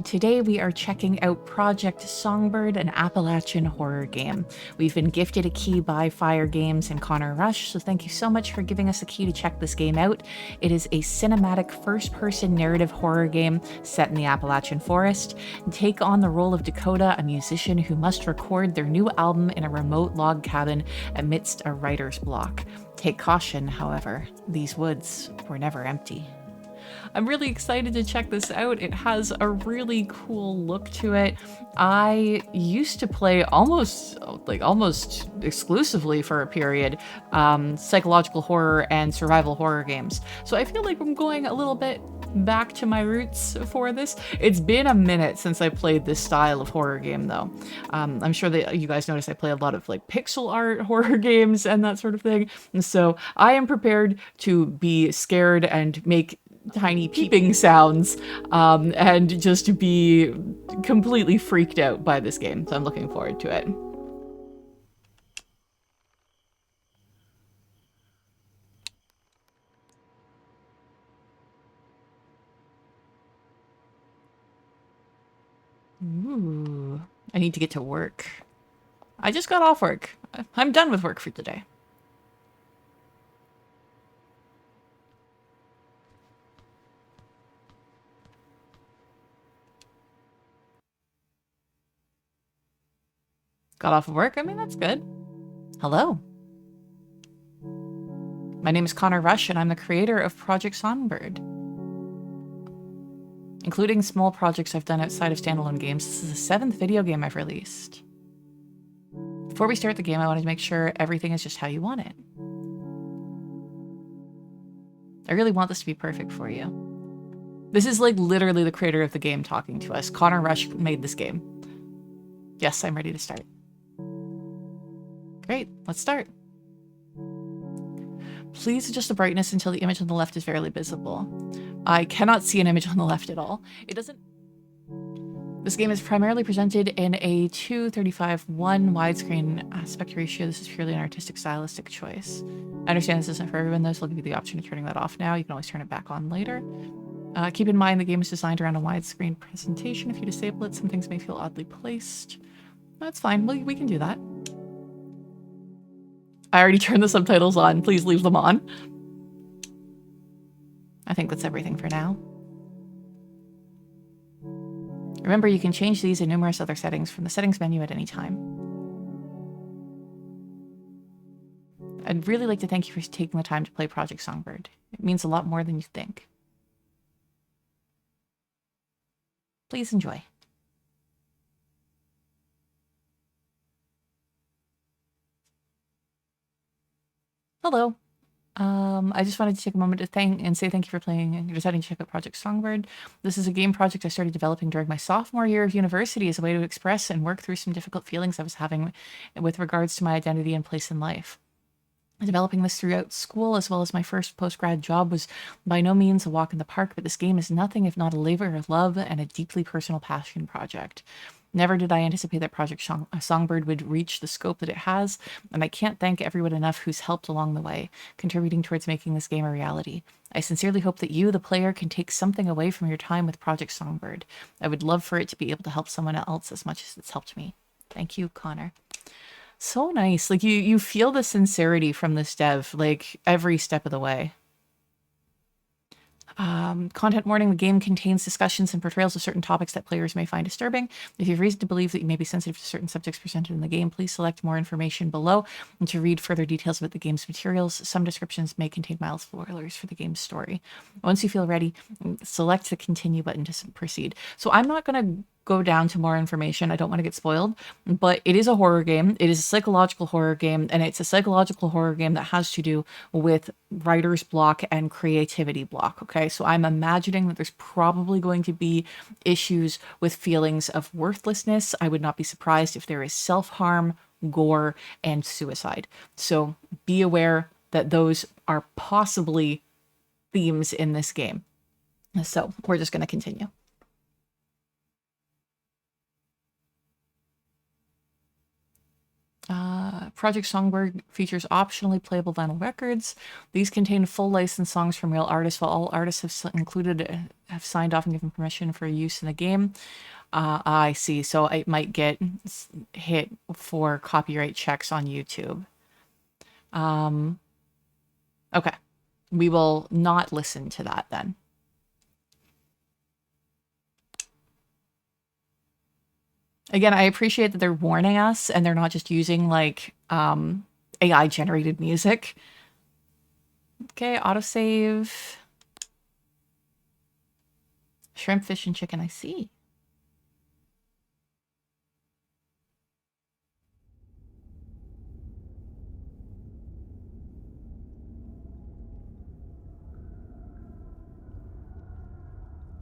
Today we are checking out Project Songbird, an Appalachian horror game. We've been gifted a key by Fire Games and Connor Rush, so thank you so much for giving us a key to check this game out. It is a cinematic first-person narrative horror game set in the Appalachian forest. Take on the role of Dakota, a musician who must record their new album in a remote log cabin amidst a writer's block. Take caution, however, these woods were never empty. I'm really excited to check this out. It has a really cool look to it. I used to play almost exclusively for a period psychological horror and survival horror games. So I feel like I'm going a little bit back to my roots for this. It's been a minute since I played this style of horror game though. I'm sure that you guys notice I play a lot of like pixel art horror games and that sort of thing. And so I am prepared to be scared and make tiny peeping sounds and just to be completely freaked out by this game. So I'm looking forward to it. Ooh, I need to get to work. I just got off work. I'm done with work for today. Got off of work? I mean, that's good. Hello. My name is Connor Rush, and I'm the creator of Project Songbird. Including small projects I've done outside of standalone games, this is the 7th video game I've released. Before we start the game, I wanted to make sure everything is just how you want it. I really want this to be perfect for you. This is like literally the creator of the game talking to us. Connor Rush made this game. Yes, I'm ready to start. Great, let's start. Please adjust the brightness until the image on the left is barely visible. I cannot see an image on the left at all. It doesn't... This game is primarily presented in a 2:35:1 widescreen aspect ratio. This is purely an artistic stylistic choice. I understand this isn't for everyone though, so I'll give you the option of turning that off now. You can always turn it back on later. Keep in mind the game is designed around a widescreen presentation. If you disable it, some things may feel oddly placed. That's fine, we can do that. I already turned the subtitles on. Please leave them on. I think that's everything for now. Remember, you can change these and numerous other settings from the settings menu at any time. I'd really like to thank you for taking the time to play Project Songbird. It means a lot more than you think. Please enjoy. Hello. I just wanted to take a moment to say thank you for playing and deciding to check out Project Songbird. This is a game project I started developing during my sophomore year of university as a way to express and work through some difficult feelings I was having with regards to my identity and place in life. Developing this throughout school as well as my first post-grad job was by no means a walk in the park, but this game is nothing if not a labor of love and a deeply personal passion project. Never did I anticipate that Project Songbird would reach the scope that it has, and I can't thank everyone enough who's helped along the way, contributing towards making this game a reality. I sincerely hope that you, the player, can take something away from your time with Project Songbird. I would love for it to be able to help someone else as much as it's helped me. Thank you, Connor. So nice. Like you feel the sincerity from this dev, like every step of the way. Content warning, the game contains discussions and portrayals of certain topics that players may find disturbing. If you have reason to believe that you may be sensitive to certain subjects presented in the game, please select more information below and to read further details about the game's materials. Some descriptions may contain mild spoilers for the game's story. Once you feel ready, select the continue button to proceed. So I'm not going to go down to more information. I don't want to get spoiled, but it is a horror game. It is a psychological horror game, and it's a psychological horror game that has to do with writer's block and creativity block. Okay, so I'm imagining that there's probably going to be issues with feelings of worthlessness. I would not be surprised if there is self-harm, gore, and suicide. So be aware that those are possibly themes in this game. So we're just going to continue. Project Songbird features optionally playable vinyl records. These contain full licensed songs from real artists, while all artists have signed off and given permission for use in the game. I see. So it might get hit for copyright checks on YouTube. Okay. We will not listen to that then. Again, I appreciate that they're warning us and they're not just using like AI generated music. Okay, autosave. Shrimp, fish, and chicken, I see.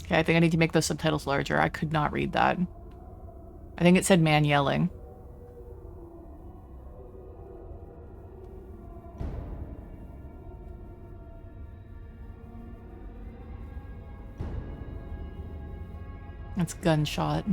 Okay, I think I need to make those subtitles larger. I could not read that. I think it said man yelling. That's gunshot.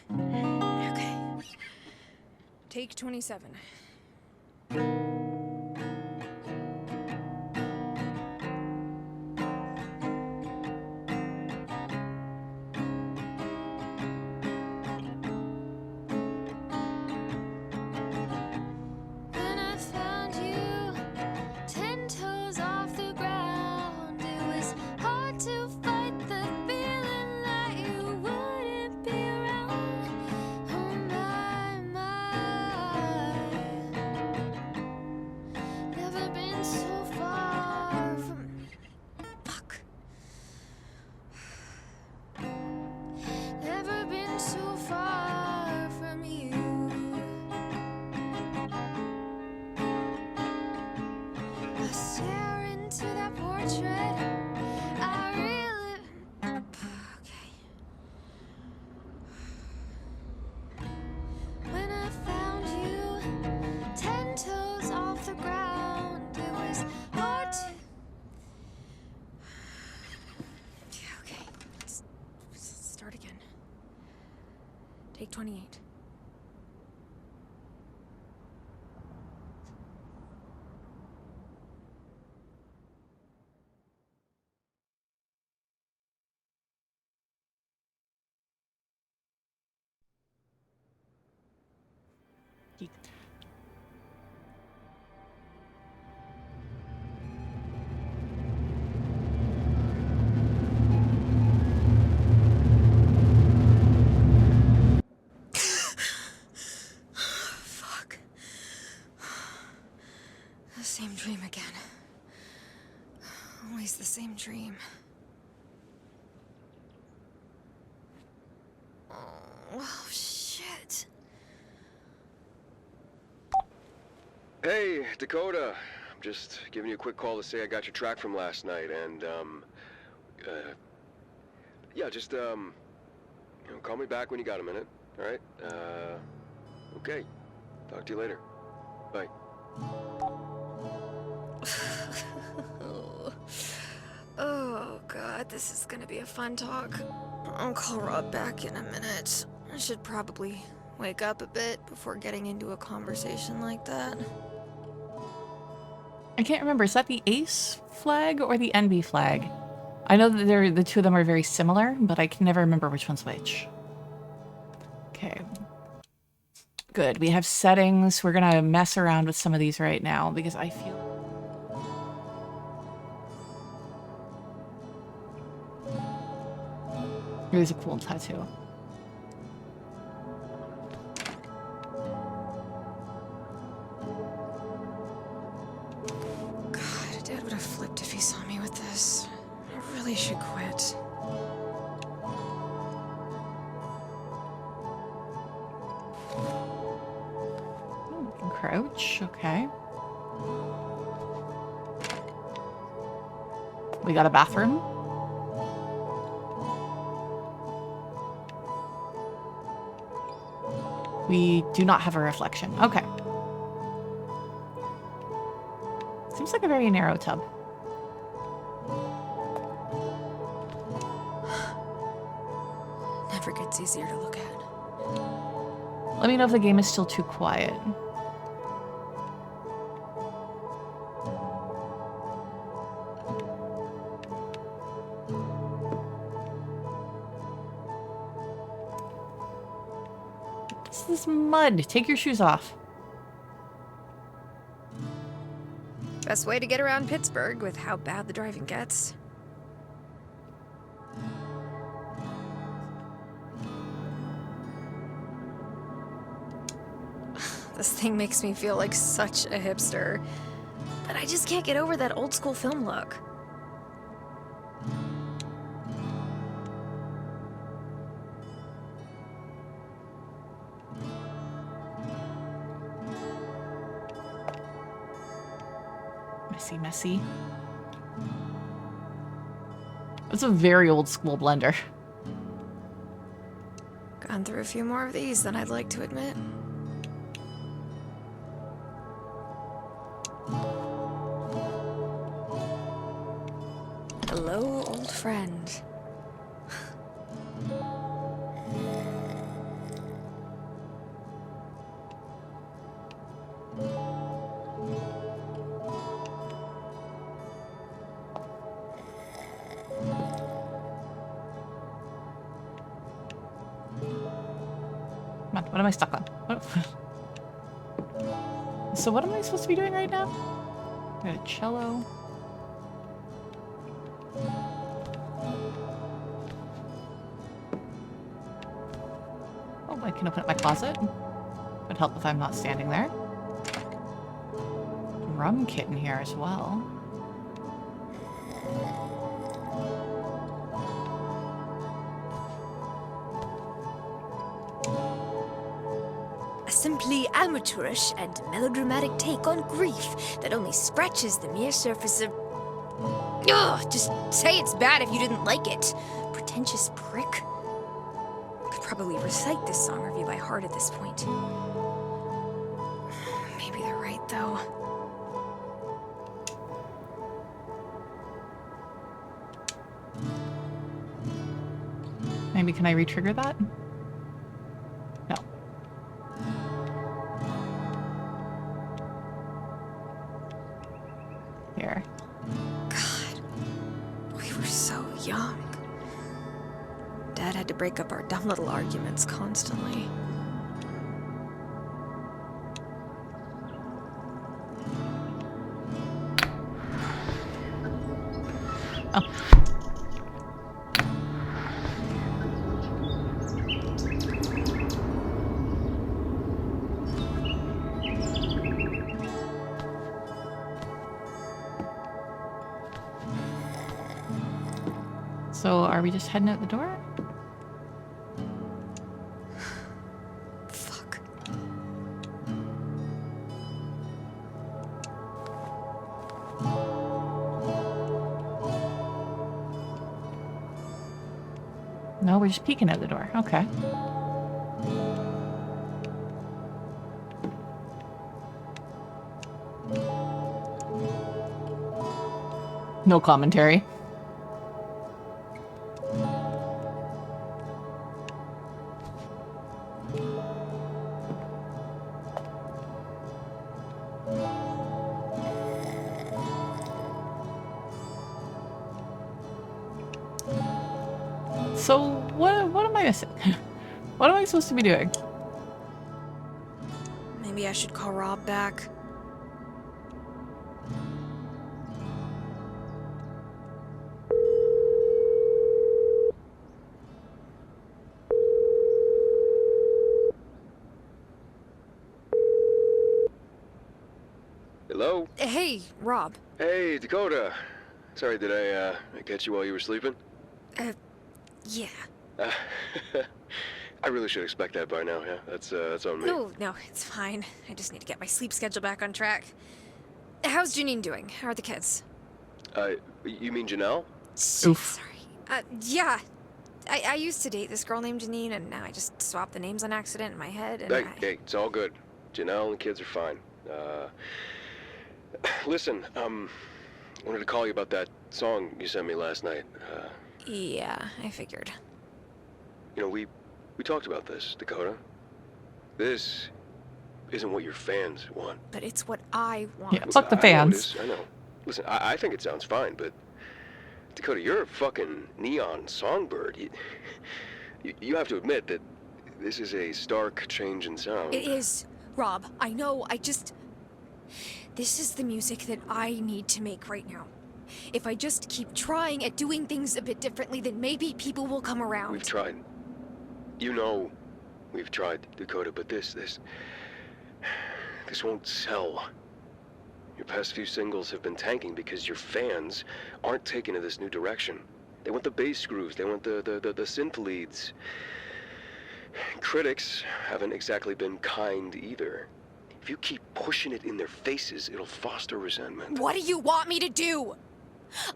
Okay. Take 27. When I found you, 10 toes off the ground, it was hard to fight the feeling that you wouldn't be around. Oh my, never been so far from. Fuck. Never been so far from you. I stare into that portrait. I relive. Okay. When I found you, 10 toes off the ground, it was hard to. Okay. Let's start again. Take 28. Fuck. The same dream again. Always the same dream. Oh, shit. Hey, Dakota. I'm just giving you a quick call to say I got your track from last night, and, yeah, just, call me back when you got a minute, alright? Okay. Talk to you later. Bye. Oh, God, this is gonna be a fun talk. I'll call Rob back in a minute. I should probably wake up a bit before getting into a conversation like that. I can't remember. Is that the Ace flag or the NB flag? I know that the two of them are very similar, but I can never remember which one's which. Okay. Good. We have settings. We're going to mess around with some of these right now because I feel... It is a cool tattoo. God, Dad would have flipped if he saw me with this. I really should quit. Crouch, okay. We got a bathroom. We do not have a reflection. Okay. Seems like a very narrow tub. Never gets easier to look at. Let me know if the game is still too quiet. What's this mud? Take your shoes off. Best way to get around Pittsburgh with how bad the driving gets. This thing makes me feel like such a hipster. But I just can't get over that old school film look. Messy, messy. It's a very old school blender. Gone through a few more of these than I'd like to admit. Hello, old friend. Come on, what am I stuck on? What? So what am I supposed to be doing right now? I got a cello. Oh, I can open up my closet. Would help if I'm not standing there. Drum kit in here as well. A simply amateurish and melodramatic take on grief that only scratches the mere surface of... Ugh, just say it's bad if you didn't like it. Pretentious prick. Could probably recite this song review by heart at this point. Maybe they're right, though. Maybe can I re-trigger that? No. Here. God, we were so young. Dad had to break up our dumb little arguments constantly. Oh. So are we just heading out the door? Fuck. No, we're just peeking at the door. Okay. No commentary. So what am I missing? What am I supposed to be doing? Maybe I should call Rob back. Rob. Hey, Dakota. Sorry, did I catch you while you were sleeping? Yeah. Uh, I really should expect that by now, yeah? That's on me. No, it's fine. I just need to get my sleep schedule back on track. How's Janine doing? How are the kids? You mean Janelle? Shit, Oof. sorry. Yeah. I used to date this girl named Janine, and now I just swapped the names on accident in my head, and Hey, it's all good. Janelle and the kids are fine. Listen, wanted to call you about that song you sent me last night. Yeah, I figured. You know, we talked about this, Dakota. This isn't what your fans want. But it's what I want. Yeah, fuck the I know it fans. is, I know. Listen, I think it sounds fine, but Dakota, you're a fucking neon songbird. You have to admit that this is a stark change in sound. It is, Rob. I know, this is the music that I need to make right now. If I just keep trying at doing things a bit differently, then maybe people will come around. We've tried. You know we've tried, Dakota, but this won't sell. Your past few singles have been tanking because your fans aren't taking to this new direction. They want the bass grooves, they want the synth leads. Critics haven't exactly been kind either. If you keep pushing it in their faces, it'll foster resentment. What do you want me to do?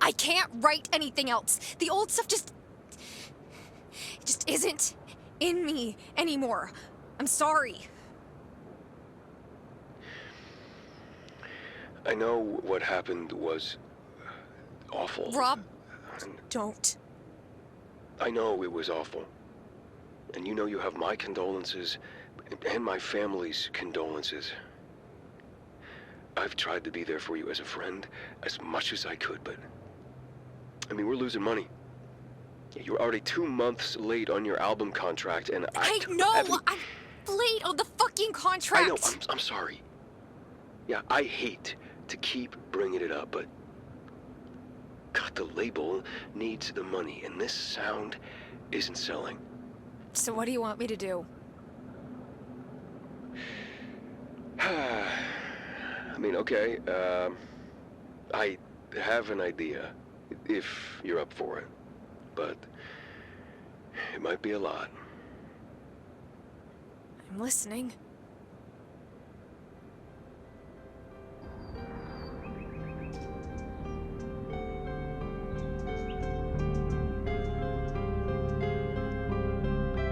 I can't write anything else. The old stuff just isn't in me anymore. I'm sorry. I know what happened was awful. Rob, don't. I know it was awful. And you know you have my condolences and my family's condolences. I've tried to be there for you as a friend as much as I could, but I mean, we're losing money. You're already 2 months late on your album contract, and I know! I'm late on the fucking contract! I know, I'm sorry. Yeah, I hate to keep bringing it up, but God, the label needs the money, and this sound isn't selling. So what do you want me to do? I mean, okay, I have an idea, if you're up for it, but it might be a lot. I'm listening.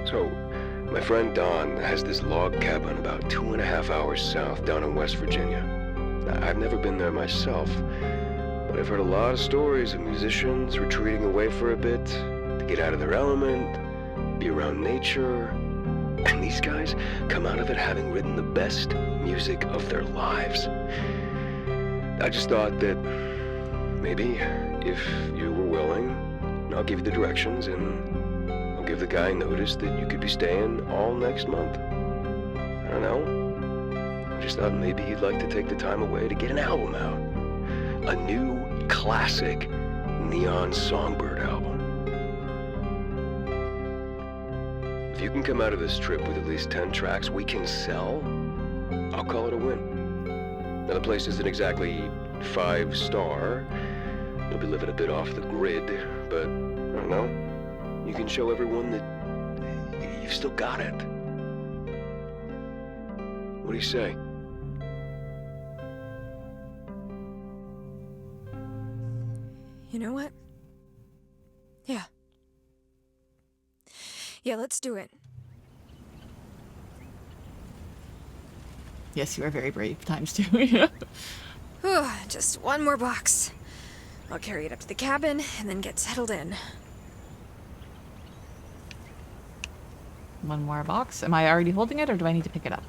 So, my friend Don has this log cabin about 2.5 hours south down in West Virginia. Now, I've never been there myself, but I've heard a lot of stories of musicians retreating away for a bit to get out of their element, be around nature, and these guys come out of it having written the best music of their lives. I just thought that maybe if you were willing, I'll give you the directions and I'll give the guy notice that you could be staying all next month. I don't know. I just thought maybe you'd like to take the time away to get an album out. A new classic Neon Songbird album. If you can come out of this trip with at least 10 tracks we can sell, I'll call it a win. Now the place isn't exactly 5-star. You'll be living a bit off the grid, but I don't know. You can show everyone that you've still got it. What do you say? You know what? Yeah. Yeah, let's do it. Yes, you are very brave times two. Yeah. Whew, just one more box. I'll carry it up to the cabin and then get settled in. One more box. Am I already holding it or do I need to pick it up?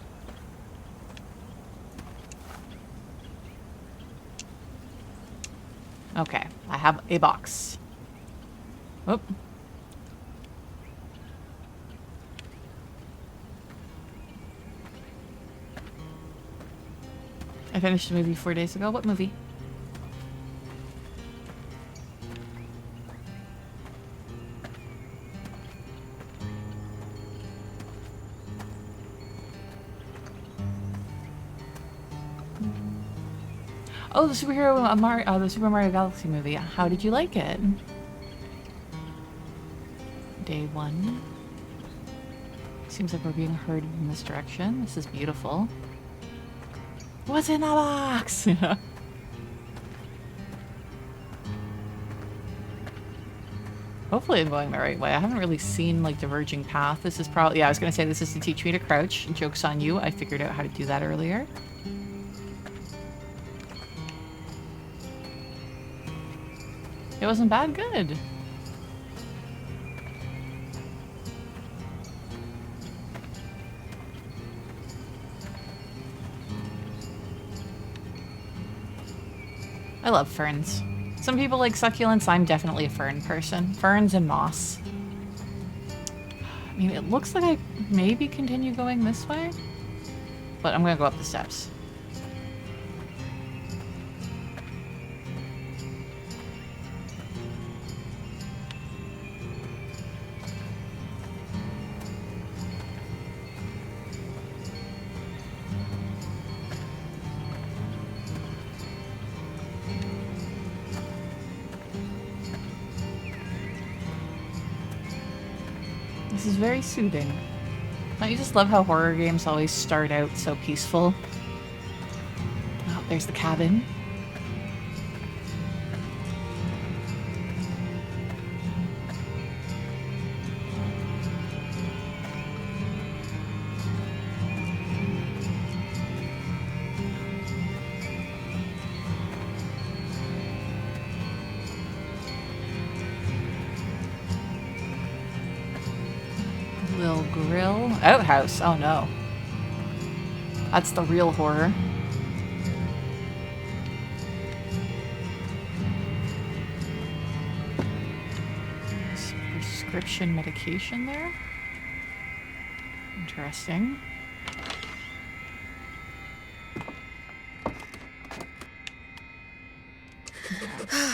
Okay, I have a box. Oop. I finished a movie 4 days ago. What movie? Oh, the the Super Mario Galaxy movie. How did you like it? Day 1. Seems like we're being herded in this direction. This is beautiful. What's in the box? Hopefully I'm going the right way. I haven't really seen like diverging path. This is probably, yeah, I was gonna say this is to teach me to crouch. Joke's on you. I figured out how to do that earlier. It wasn't bad, good. I love ferns. Some people like succulents. I'm definitely a fern person. Ferns and moss. I mean, it looks like I maybe continue going this way, but I'm gonna go up the steps. This is very soothing. Don't you just love how horror games always start out so peaceful? Oh, there's the cabin. Little grill. Outhouse. Oh no. That's the real horror. Prescription medication there. Interesting.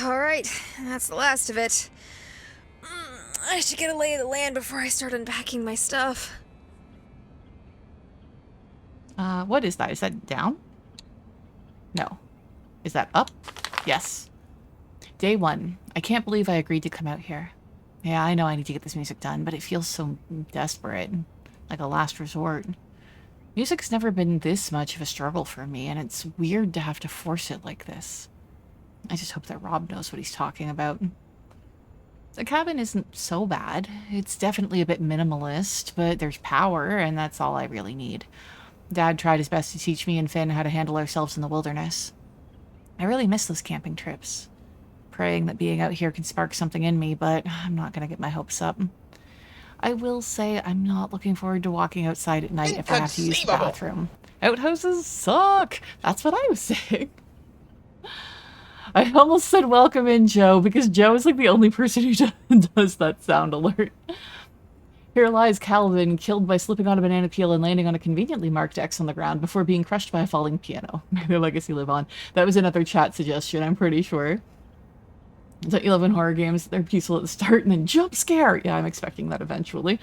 All right, that's the last of it. I should get a lay of the land before I start unpacking my stuff. What is that? Is that down? No. Is that up? Yes. Day 1. I can't believe I agreed to come out here. Yeah, I know I need to get this music done, but it feels so desperate. Like a last resort. Music's never been this much of a struggle for me, and it's weird to have to force it like this. I just hope that Rob knows what he's talking about. The cabin isn't so bad. It's definitely a bit minimalist, but there's power, and that's all I really need. Dad tried his best to teach me and Finn how to handle ourselves in the wilderness. I really miss those camping trips. Praying that being out here can spark something in me, but I'm not going to get my hopes up. I will say I'm not looking forward to walking outside at night if I have to use the bathroom. Outhouses suck! That's what I was saying. I almost said welcome in, Joe, because Joe is like the only person who does that sound alert. Here lies Calvin, killed by slipping on a banana peel and landing on a conveniently marked X on the ground before being crushed by a falling piano. May their legacy live on. That was another chat suggestion, I'm pretty sure. Don't you love in horror games? They're peaceful at the start and then jump scare! Yeah, I'm expecting that eventually.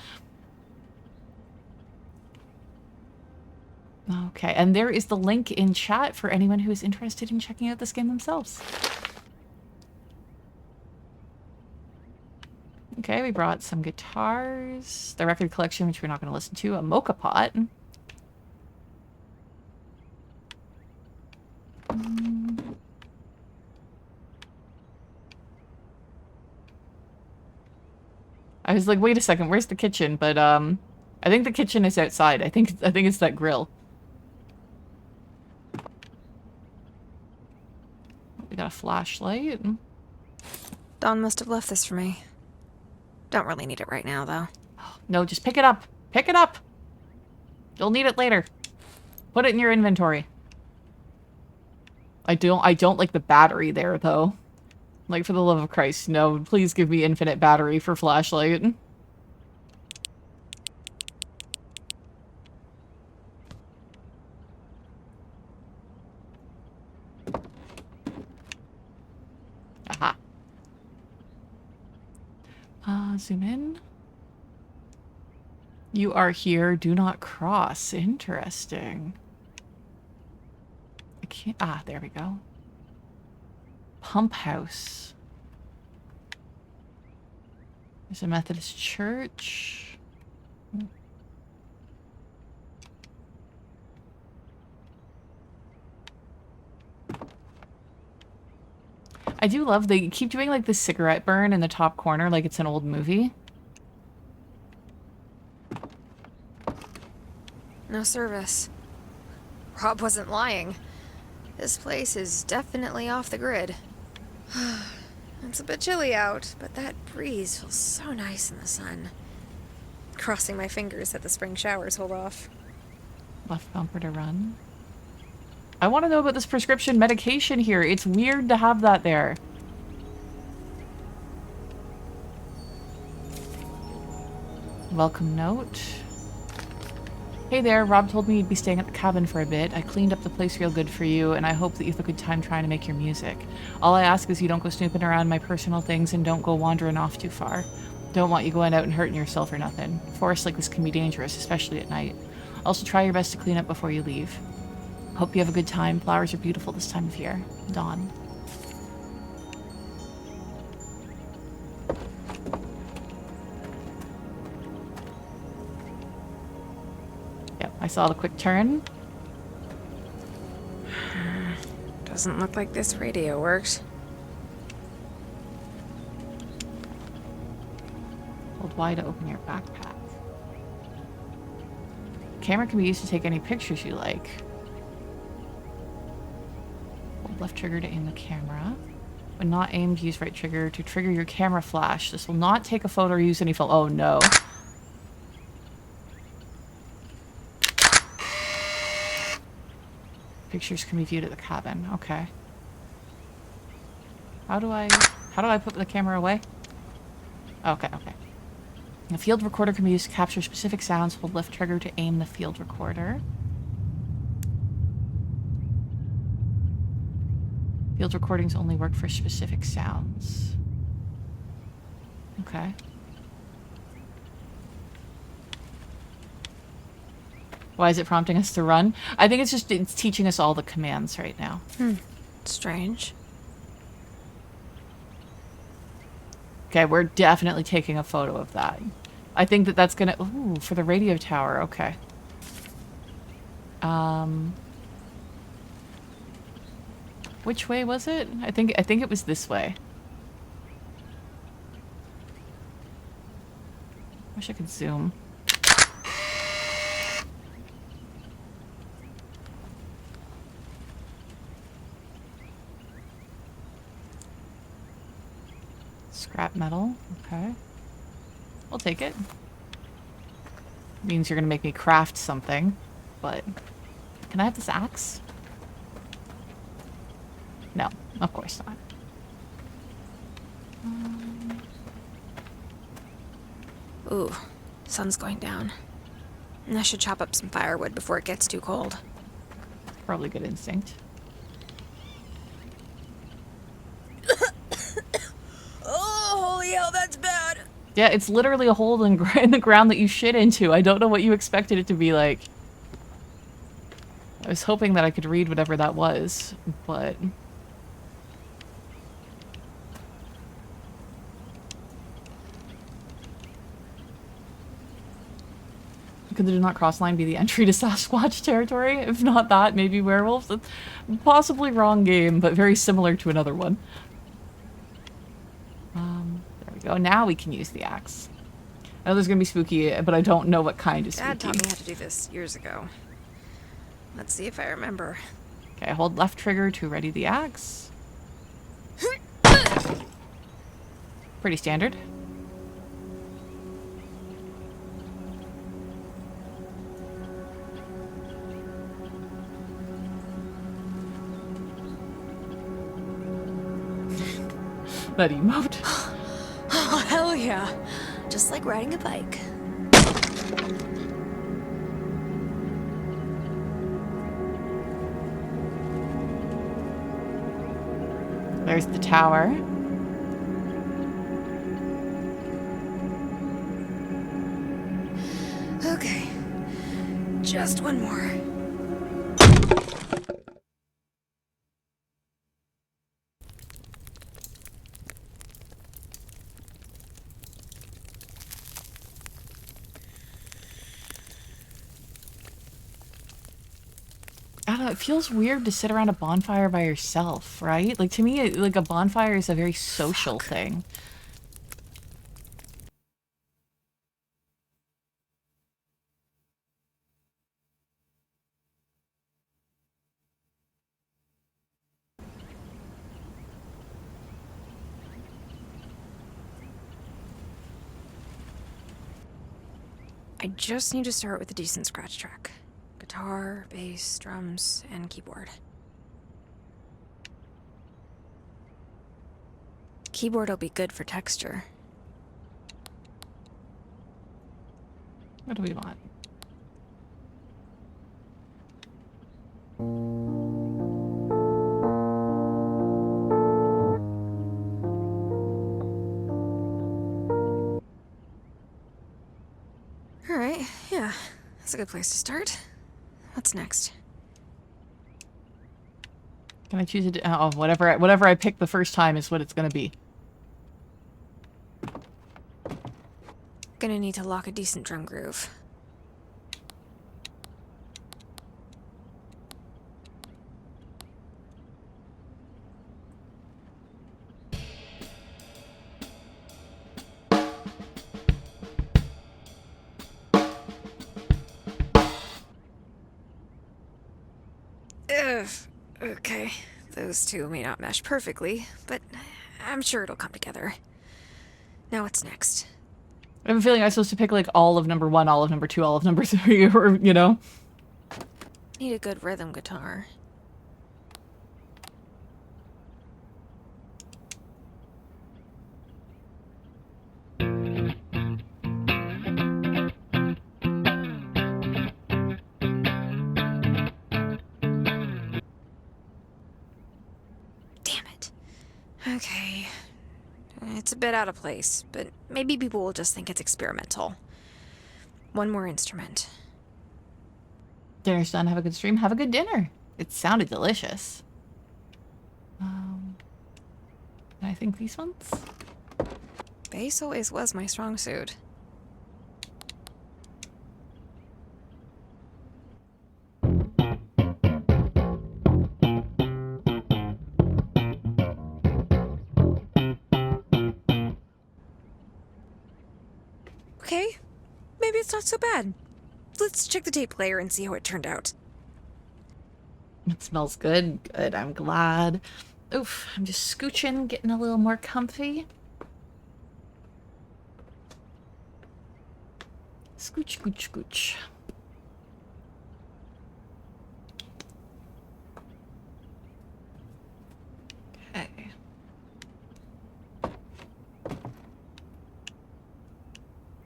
Okay, and there is the link in chat for anyone who is interested in checking out this game themselves. Okay, we brought some guitars, the record collection, which we're not going to listen to, a mocha pot. I was like, wait a second, where's the kitchen? But I think the kitchen is outside. I think it's that grill. We got a flashlight. Dawn must have left this for me. Don't really need it right now, though. No, just pick it up. Pick it up. You'll need it later. Put it in your inventory. I don't like the battery there, though. Like, for the love of Christ, no. Please give me infinite battery for flashlight. Aha. Zoom in. You are here. Do not cross. Interesting. I can't... Ah, there we go. pump house. There's a Methodist church. I do love they keep doing like the cigarette burn in the top corner like it's an old movie. No service. Rob wasn't lying. This place is definitely off the grid. It's a bit chilly out, but that breeze feels so nice in the sun. Crossing my fingers that the spring showers hold off. Left bumper to run. I want to know about this prescription medication here. It's weird to have that there. Welcome note. Hey there, Rob told me you'd be staying at the cabin for a bit. I cleaned up the place real good for you, and I hope that you have a good time trying to make your music. All I ask is you don't go snooping around my personal things and don't go wandering off too far. Don't want you going out and hurting yourself or nothing. Forests like this can be dangerous, especially at night. Also, try your best to clean up before you leave. Hope you have a good time. Flowers are beautiful this time of year. Dawn. Yep, I saw the quick turn. Doesn't look like this radio works. Hold Y to open your backpack. Camera can be used to take any pictures you like. Hold left trigger to aim the camera. When not aimed, use right trigger to trigger your camera flash. This will not take a photo or use any film. Oh no. Pictures can be viewed at the cabin. Okay. How do I put the camera away? Okay, okay. The field recorder can be used to capture specific sounds. Hold left trigger to aim the field recorder. Field recordings only work for specific sounds. Okay. Why is it prompting us to run? I think it's teaching us all the commands right now. Strange. Okay, we're definitely taking a photo of that. I think that that's gonna... Ooh, for the radio tower. Okay. Which way was it? I think it was this way. Wish I could zoom. Scrap metal. Okay. We'll take it. Means you're gonna make me craft something, but... Can I have this axe? No, of course not. Ooh, sun's going down. I should chop up some firewood before it gets too cold. Probably good instinct. Oh, holy hell, that's bad! Yeah, it's literally a hole in the ground that you shit into. I don't know what you expected it to be like. I was hoping that I could read whatever that was, but... Could the Do Not Cross line be the entry to Sasquatch territory? If not that, maybe werewolves? That's possibly wrong game, but very similar to another one. There we go. Now we can use the axe. I know there's gonna be spooky, but I don't know what kind of spooky. Dad taught me how to do this years ago. Let's see if I remember. Okay, hold left trigger to ready the axe. Pretty standard. That emote. Oh, hell yeah. Just like riding a bike. There's the tower. Okay. Just one more. don't know, it feels weird to sit around a bonfire by yourself, right? Like, to me, like, a bonfire is a very social thing. I just need to start with a decent scratch track. Guitar, bass, drums, and keyboard. Keyboard will be good for texture. What do we want? Alright, yeah. That's a good place to start. What's next? Can I choose it? Oh, whatever I pick the first time is what it's gonna be. Gonna need to lock a decent drum groove. Ugh. Okay. Those two may not mesh perfectly, but I'm sure it'll come together. Now what's next? I have a feeling I'm supposed to pick like all of number 1, all of number 2, all of number 3, or, you know? Need a good rhythm guitar. Damn it. Okay. It's a bit out of place, but maybe people will just think it's experimental. One more instrument. Dinner's done. Have a good stream. Have a good dinner. It sounded delicious. I think these ones? Bass always was my strong suit. Okay, maybe it's not so bad. Let's check the tape player and see how it turned out. It smells good. Good. I'm glad. Oof. I'm just scooching, getting a little more comfy. Scooch, scooch, scooch. Okay.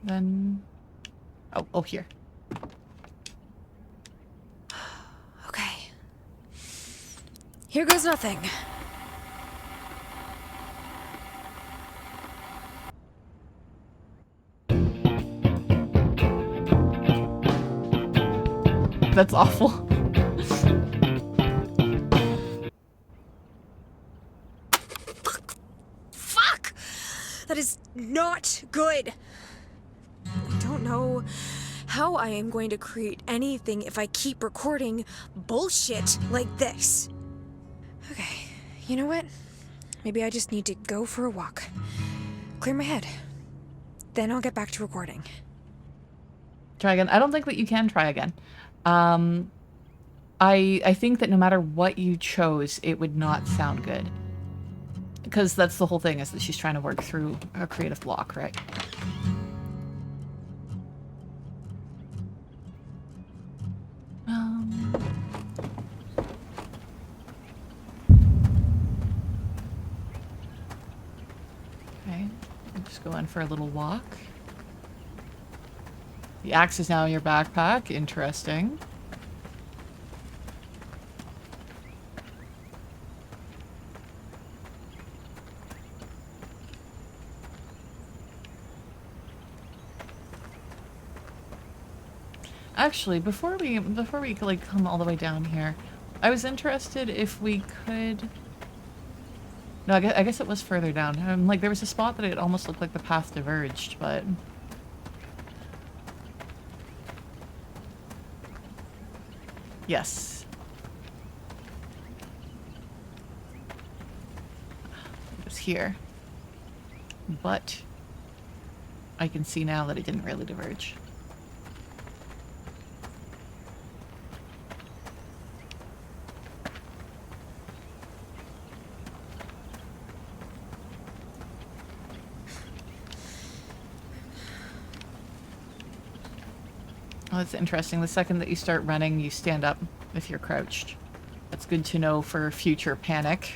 Then... Oh, here. Okay. Here goes nothing. That's awful. Fuck! That is not good. I don't know how I am going to create anything if I keep recording bullshit like this. Okay, you know what? Maybe I just need to go for a walk. Clear my head. Then I'll get back to recording. Try again. I don't think that you can try again. I think that no matter what you chose, it would not sound good. Because that's the whole thing, is that she's trying to work through a creative block, right? Okay, I'm just going for a little walk. The axe is now in your backpack. Interesting. Actually, before we like come all the way down here, I was interested if we could. No, I guess it was further down. Like there was a spot that it almost looked like the path diverged, but. Yes. was here. But I can see now that it didn't really diverge. Oh, that's interesting. The second that you start running, you stand up if you're crouched. That's good to know for future panic.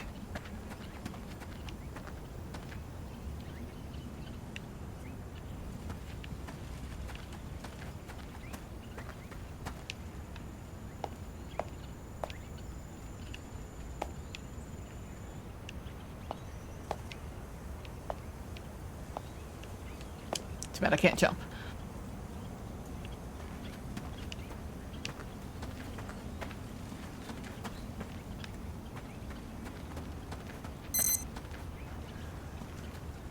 Too bad I can't jump.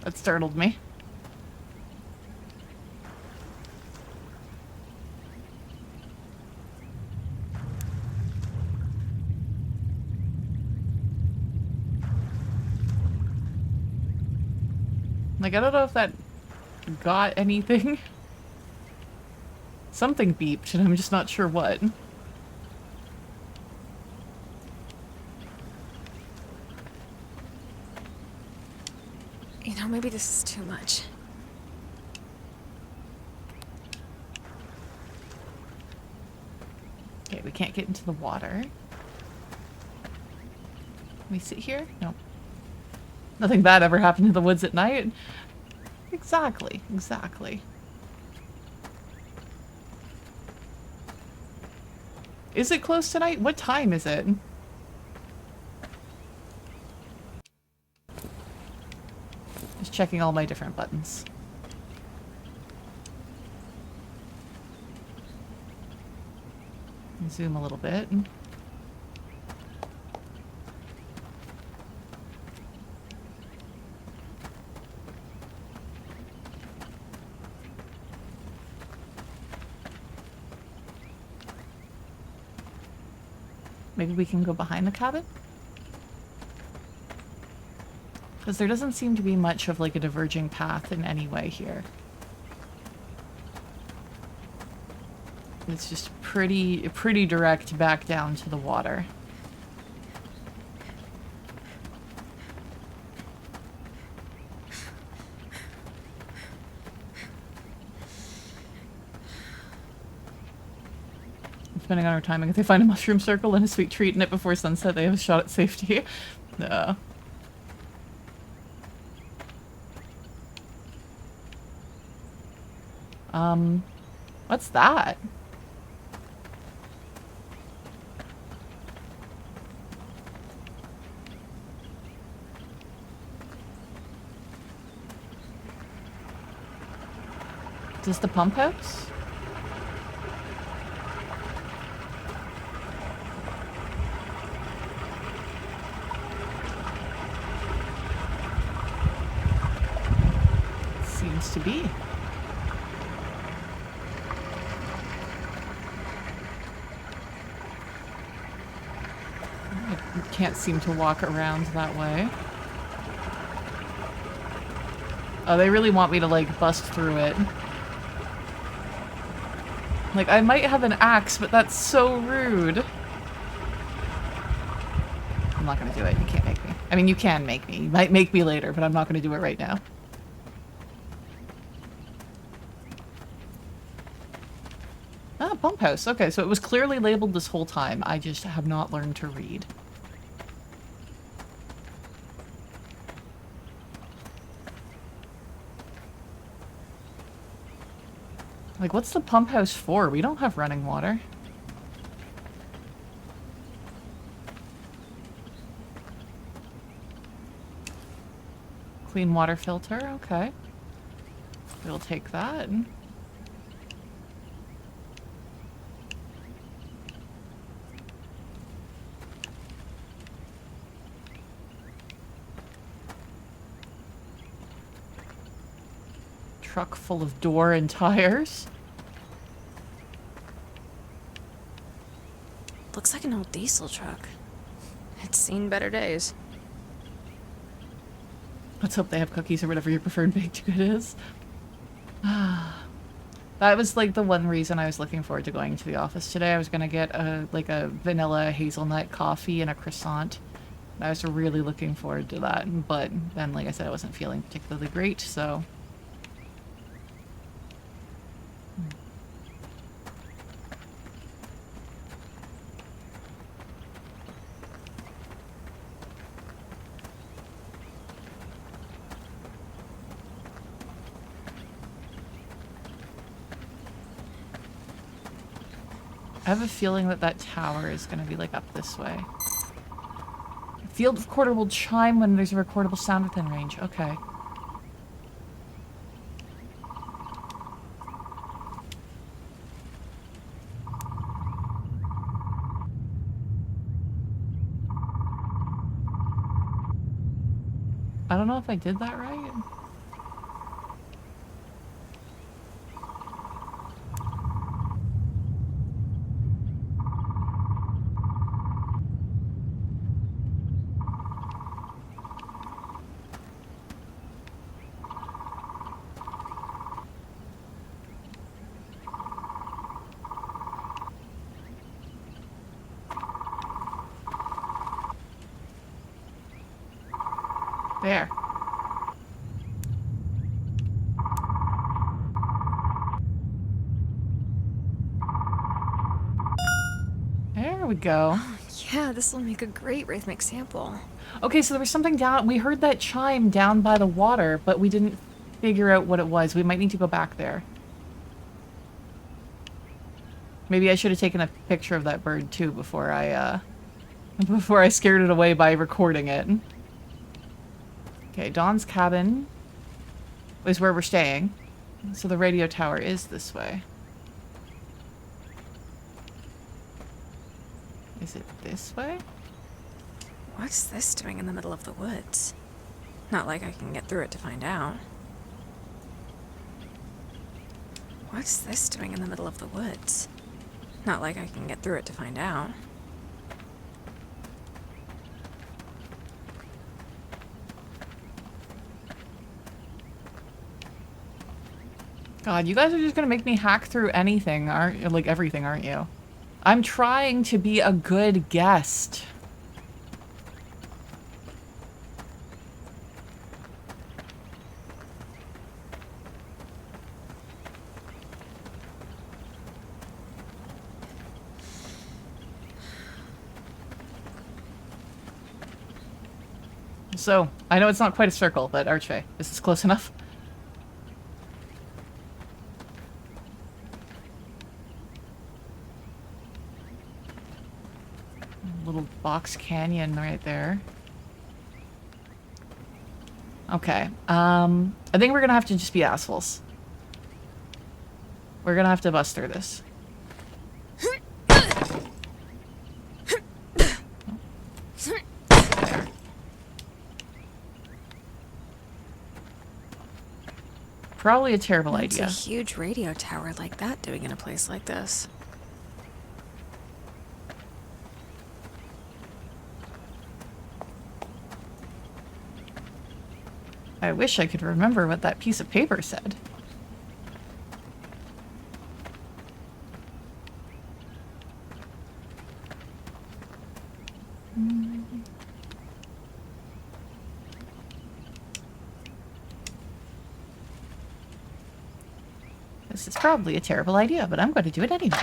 That startled me. Like, I don't know if that got anything. Something beeped, and I'm just not sure what. You know, maybe this is too much. Okay, we can't get into the water. Can we sit here? No. Nothing bad ever happened in the woods at night. Exactly, exactly. Is it close tonight? What time is it? Just checking all my different buttons. Zoom a little bit. Maybe we can go behind the cabin? Because there doesn't seem to be much of like a diverging path in any way here. It's just pretty direct back down to the water. Depending on our timing, if they find a mushroom circle and a sweet treat in it before sunset, they have a shot at safety. No. What's that? Is this the pump house? Seems to be. I can't seem to walk around that way. Oh, they really want me to, like, bust through it. Like, I might have an axe, but that's so rude. I'm not gonna do it. You can't make me. I mean, you can make me. You might make me later, but I'm not gonna do it right now. Ah, pump house. Okay, so it was clearly labeled this whole time. I just have not learned to read. Like, what's the pump house for? We don't have running water. Clean water filter, okay. We'll take that. Truck full of door and tires. Looks like an old diesel truck. It's seen better days. Let's hope they have cookies or whatever your preferred baked good is. That was like the one reason I was looking forward to going to the office today. I was gonna get a vanilla hazelnut coffee and a croissant. I was really looking forward to that, but then, like I said, I wasn't feeling particularly great, so. I have a feeling that that tower is going to be, like, up this way. Field recorder will chime when there's a recordable sound within range. Okay. I don't know if I did that right. There. There we go. Yeah, this will make a great rhythmic sample. Okay, so there was something down. We heard that chime down by the water, but we didn't figure out what it was. We might need to go back there. Maybe I should have taken a picture of that bird too before I scared it away by recording it. Okay, Dawn's cabin is where we're staying. So the radio tower is this way. Is it this way? What's this doing in the middle of the woods? Not like I can get through it to find out. What's this doing in the middle of the woods? Not like I can get through it to find out. God, you guys are just gonna make me hack through anything, like everything, aren't you? I'm trying to be a good guest. So, I know it's not quite a circle, but Archway, this is close enough. Little box canyon right there. Okay. I think we're gonna have to just be assholes. We're gonna have to bust through this. There. Probably a terrible idea. What's a huge radio tower like that doing in a place like this? I wish I could remember what that piece of paper said. This is probably a terrible idea, but I'm going to do it anyway.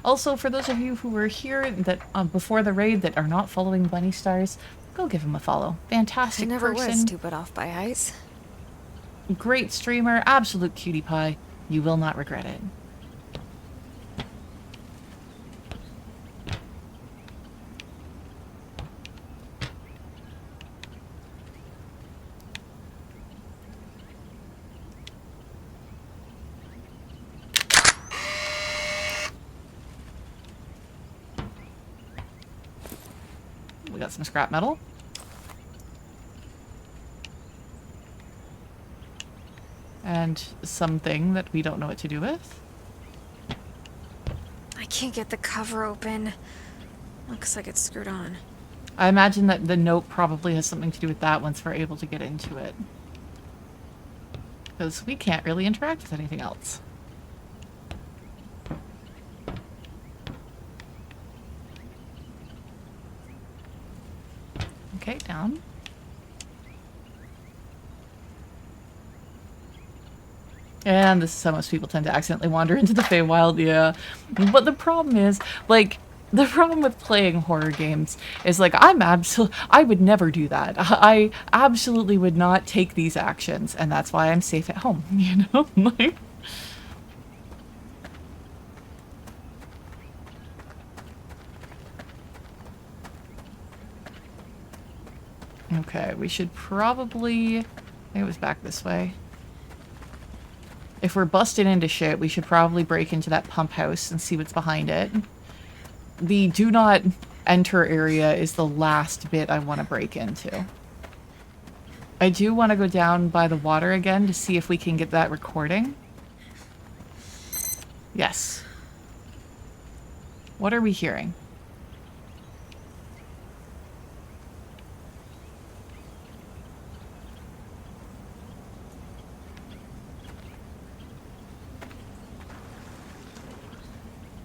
Also, for those of you who were here that before the raid that are not following Bunny Stars, go give him a follow. Fantastic I never person. was too put off by heights. Great streamer, absolute cutie pie. You will not regret it. We got some scrap metal. And something that we don't know what to do with. I can't get the cover open. Looks like it's screwed on. I imagine that the note probably has something to do with that once we're able to get into it. Because we can't really interact with anything else. Okay, down. And this is how most people tend to accidentally wander into the Feywild, yeah. But the problem is, like, the problem with playing horror games is, like, I would never do that. I absolutely would not take these actions, and that's why I'm safe at home, you know? Like... Okay, we should probably... I think it was back this way. If we're busted into shit, we should probably break into that pump house and see what's behind it. The do not enter area is the last bit I want to break into. I do want to go down by the water again to see if we can get that recording. Yes. What are we hearing?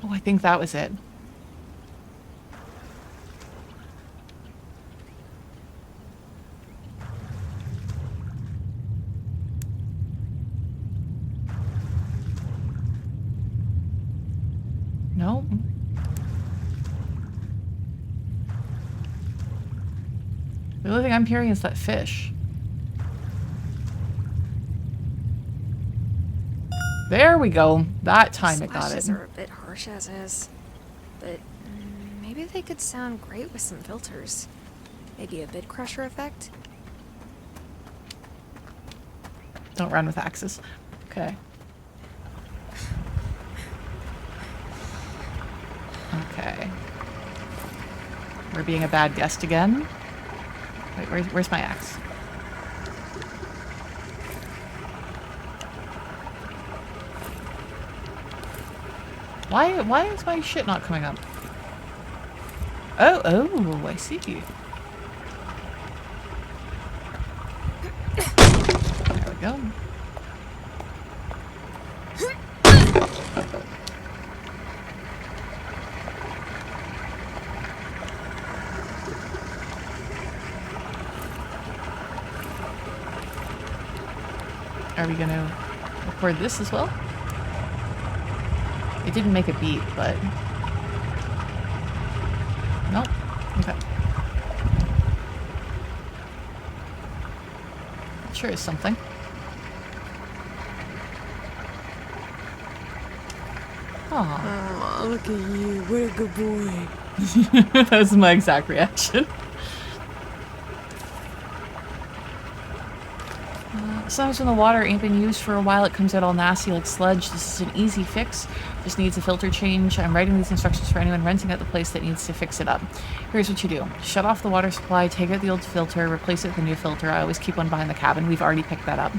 Oh, I think that was it. No. The only thing I'm hearing is that fish. There we go. That time it got it. Splashes are a bit harsh as is, but maybe they could sound great with some filters. Maybe a bid crusher effect? Don't run with axes. Okay. Okay. We're being a bad guest again. Wait, where's my axe? Why is my shit not coming up? Oh, I see. There we go. Are we gonna record this as well? It didn't make a beat, but... Nope. Okay. Sure is something. Aw, look at you. What a good boy. That was my exact reaction. Sometimes when the water ain't been used for a while, it comes out all nasty like sludge. This is an easy fix. Just needs a filter change. I'm writing these instructions for anyone renting out the place that needs to fix it up. Here's what you do. Shut off the water supply, take out the old filter, replace it with a new filter. I always keep one behind the cabin. We've already picked that up.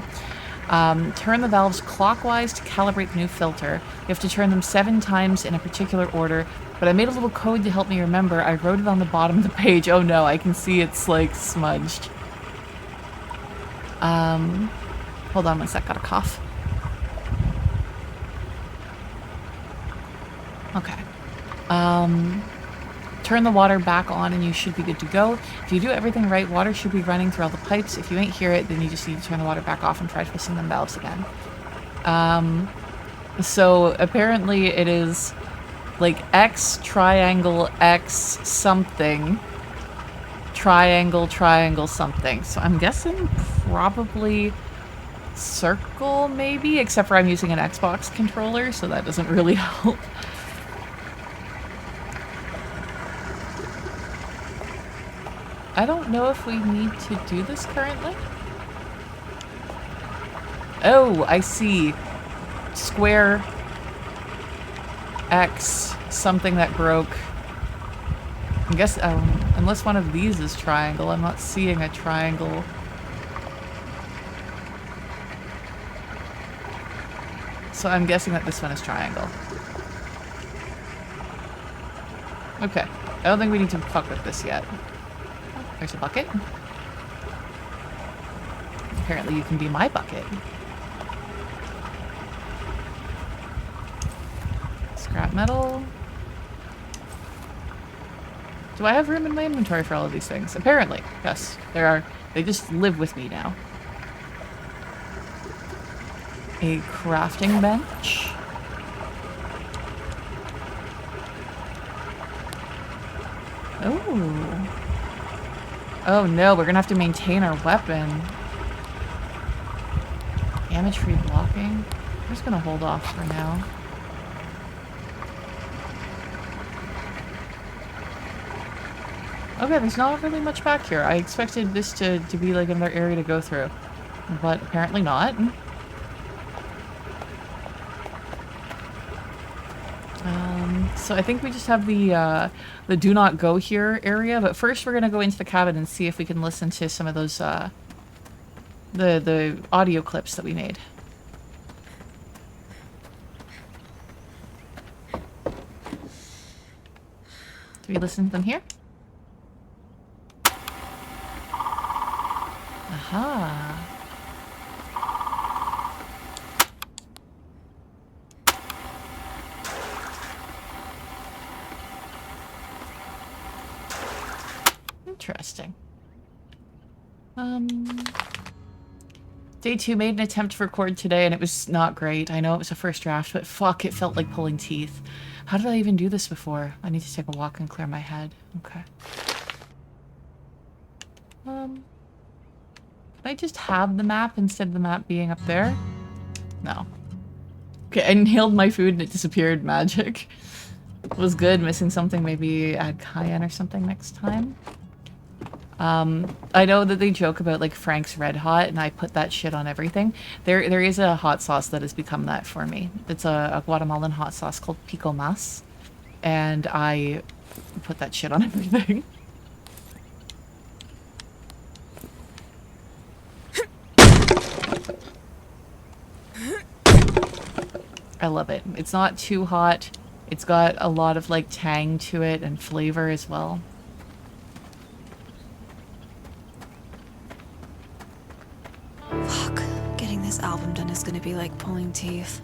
Turn the valves clockwise to calibrate the new filter. You have to turn them 7 times in a particular order, but I made a little code to help me remember. I wrote it on the bottom of the page. Oh no, I can see it's like smudged. Hold on one sec, got a cough. Okay. Turn the water back on and you should be good to go. If you do everything right, water should be running through all the pipes. If you ain't hear it, then you just need to turn the water back off and try twisting them valves again. So apparently it is like X, triangle, X, something. Triangle, triangle, something. So I'm guessing probably circle, maybe? Except for I'm using an Xbox controller, so that doesn't really help. I don't know if we need to do this currently. Oh, I see. Square, X, something that broke. I guess, unless one of these is triangle, I'm not seeing a triangle. So I'm guessing that this one is triangle. Okay. I don't think we need to fuck with this yet. There's a bucket. Apparently you can be my bucket. Scrap metal. Do I have room in my inventory for all of these things? Apparently, yes. There are. They just live with me now. A crafting bench. Oh. Oh no, we're gonna have to maintain our weapon. Damage-free blocking. I'm just gonna hold off for now. Okay, there's not really much back here. I expected this to be like another area to go through, but apparently not. So I think we just have the do not go here area, but first we're gonna go into the cabin and see if we can listen to some of those the audio clips that we made. Do we listen to them here? Aha. Interesting. Day 2, made an attempt to record today and it was not great. I know it was a first draft, but fuck, it felt like pulling teeth. How did I even do this before? I need to take a walk and clear my head. Okay. Can I just have the map instead of the map being up there? No. Okay, I inhaled my food and it disappeared. Magic. Was good. Missing something. Maybe add cayenne or something next time. I know that they joke about like Frank's Red Hot and I put that shit on everything. There is a hot sauce that has become that for me. It's a Guatemalan hot sauce called Pico Mas. And I put that shit on everything. I love it. It's not too hot. It's got a lot of like tang to it and flavor as well. Fuck. Getting this album done is gonna be like pulling teeth.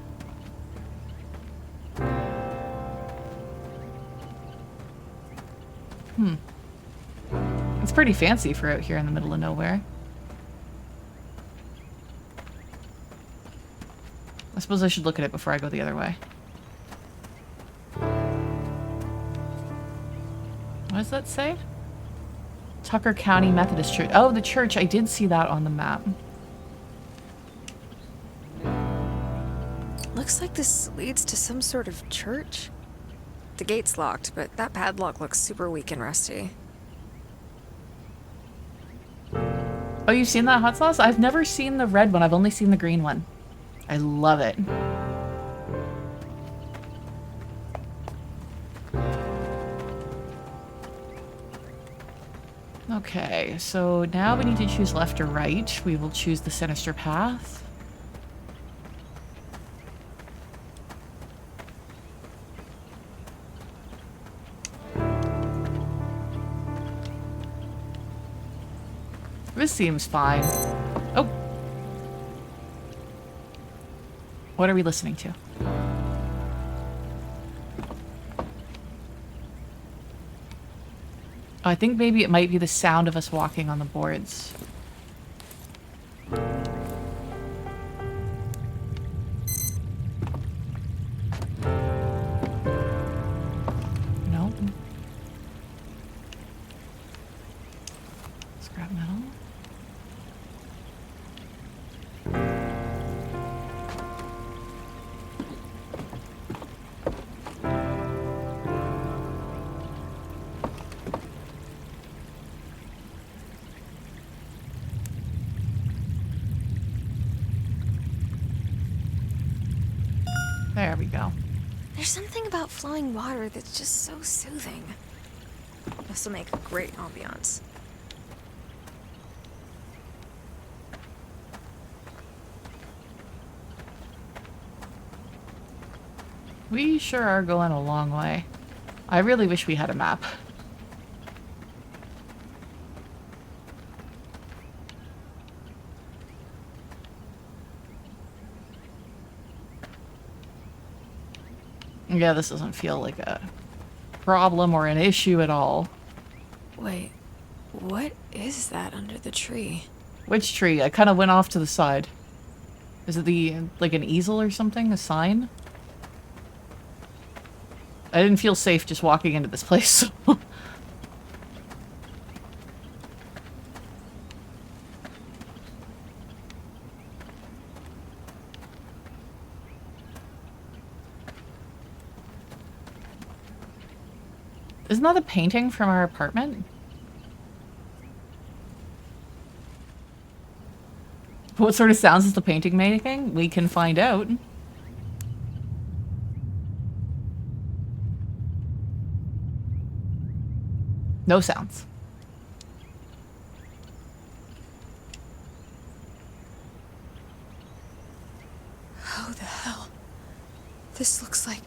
It's pretty fancy for out here in the middle of nowhere. I suppose I should look at it before I go the other way. What does that say? Tucker County Methodist Church. Oh, the church. I did see that on the map. Looks like this leads to some sort of church. The gate's locked, but that padlock looks super weak and rusty. Oh, you've seen that hot sauce? I've never seen the red one. I've only seen the green one. I love it. Okay, so now we need to choose left or right. We will choose the sinister path. This seems fine. Oh. What are we listening to? I think maybe it might be the sound of us walking on the boards. Nope. Scrap metal. There we go. There's something about flowing water that's just so soothing. This will make a great ambiance. We sure are going a long way. I really wish we had a map. Yeah, this doesn't feel like a problem or an issue at all. Wait, what is that under the tree? Which tree? I kind of went off to the side. Is it like an easel or something? A sign? I didn't feel safe just walking into this place. Isn't that a painting from our apartment? What sort of sounds is the painting making? We can find out. No sounds. How the hell? This looks like...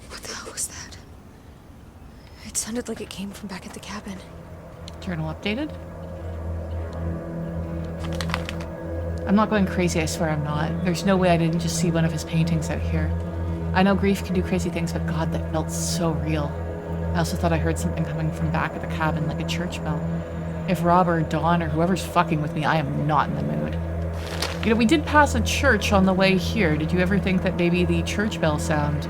What the hell was that? It sounded like it came from back at the cabin. Journal updated? I'm not going crazy, I swear I'm not. There's no way I didn't just see one of his paintings out here. I know grief can do crazy things, but God, that felt so real. I also thought I heard something coming from back at the cabin, like a church bell. If Rob or Dawn or whoever's fucking with me, I am not in the mood. You know, we did pass a church on the way here. Did you ever think that maybe the church bell sound,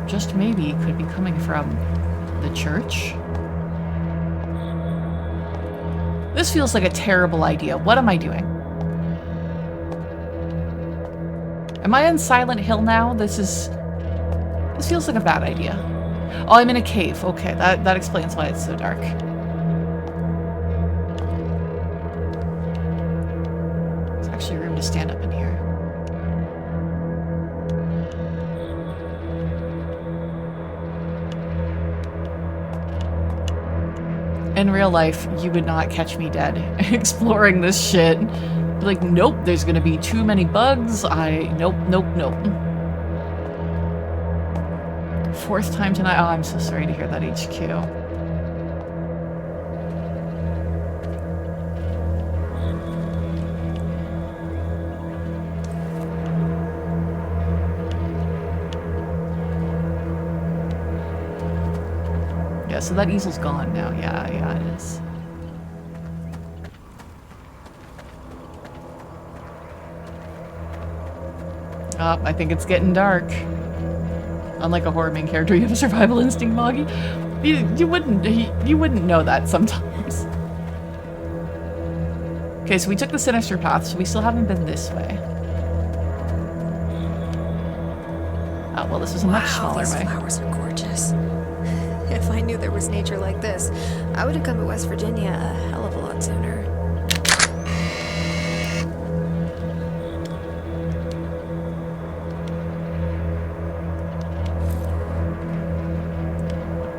just maybe, could be coming from the church? This feels like a terrible idea. What am I doing? Am I on Silent Hill now? This feels like a bad idea. Oh, I'm in a cave. Okay, that explains why it's so dark. There's actually room to stand up in here. In real life, you would not catch me dead exploring this shit. Like, nope, there's gonna be too many bugs. Nope. Fourth time tonight. Oh, I'm so sorry to hear that, HQ. Yeah, so that easel's gone now. Yeah, it is. Oh, I think it's getting dark. Unlike a horror main character, you have a survival instinct, Moggy. You wouldn't know that sometimes. Okay, so we took the sinister path, so we still haven't been this way. Oh, well, this was a much smaller these way. Flowers are gorgeous. If I knew there was nature like this, I would have come to West Virginia a hell of a lot sooner.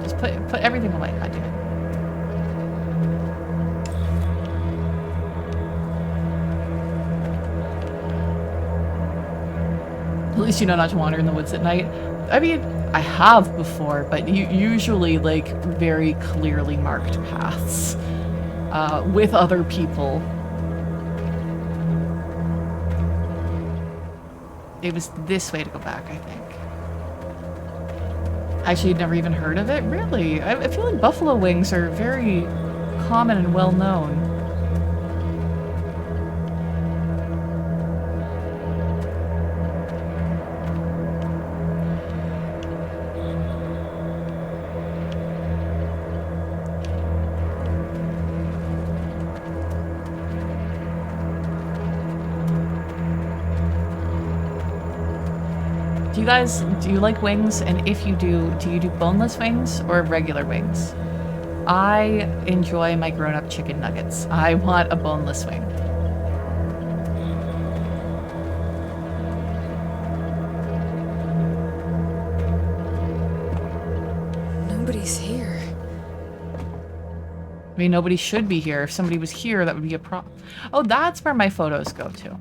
Just put everything away. God damn it. At least you know not to wander in the woods at night. I mean, I have before, but usually like very clearly marked paths with other people. It was this way to go back, I think. Actually, you'd never even heard of it? Really? I feel like buffalo wings are very common and well known. Do you like wings? And if you do you do boneless wings or regular wings? I enjoy my grown-up chicken nuggets. I want a boneless wing. Nobody's here. I mean, nobody should be here. If somebody was here, that would be a problem. Oh, that's where my photos go to.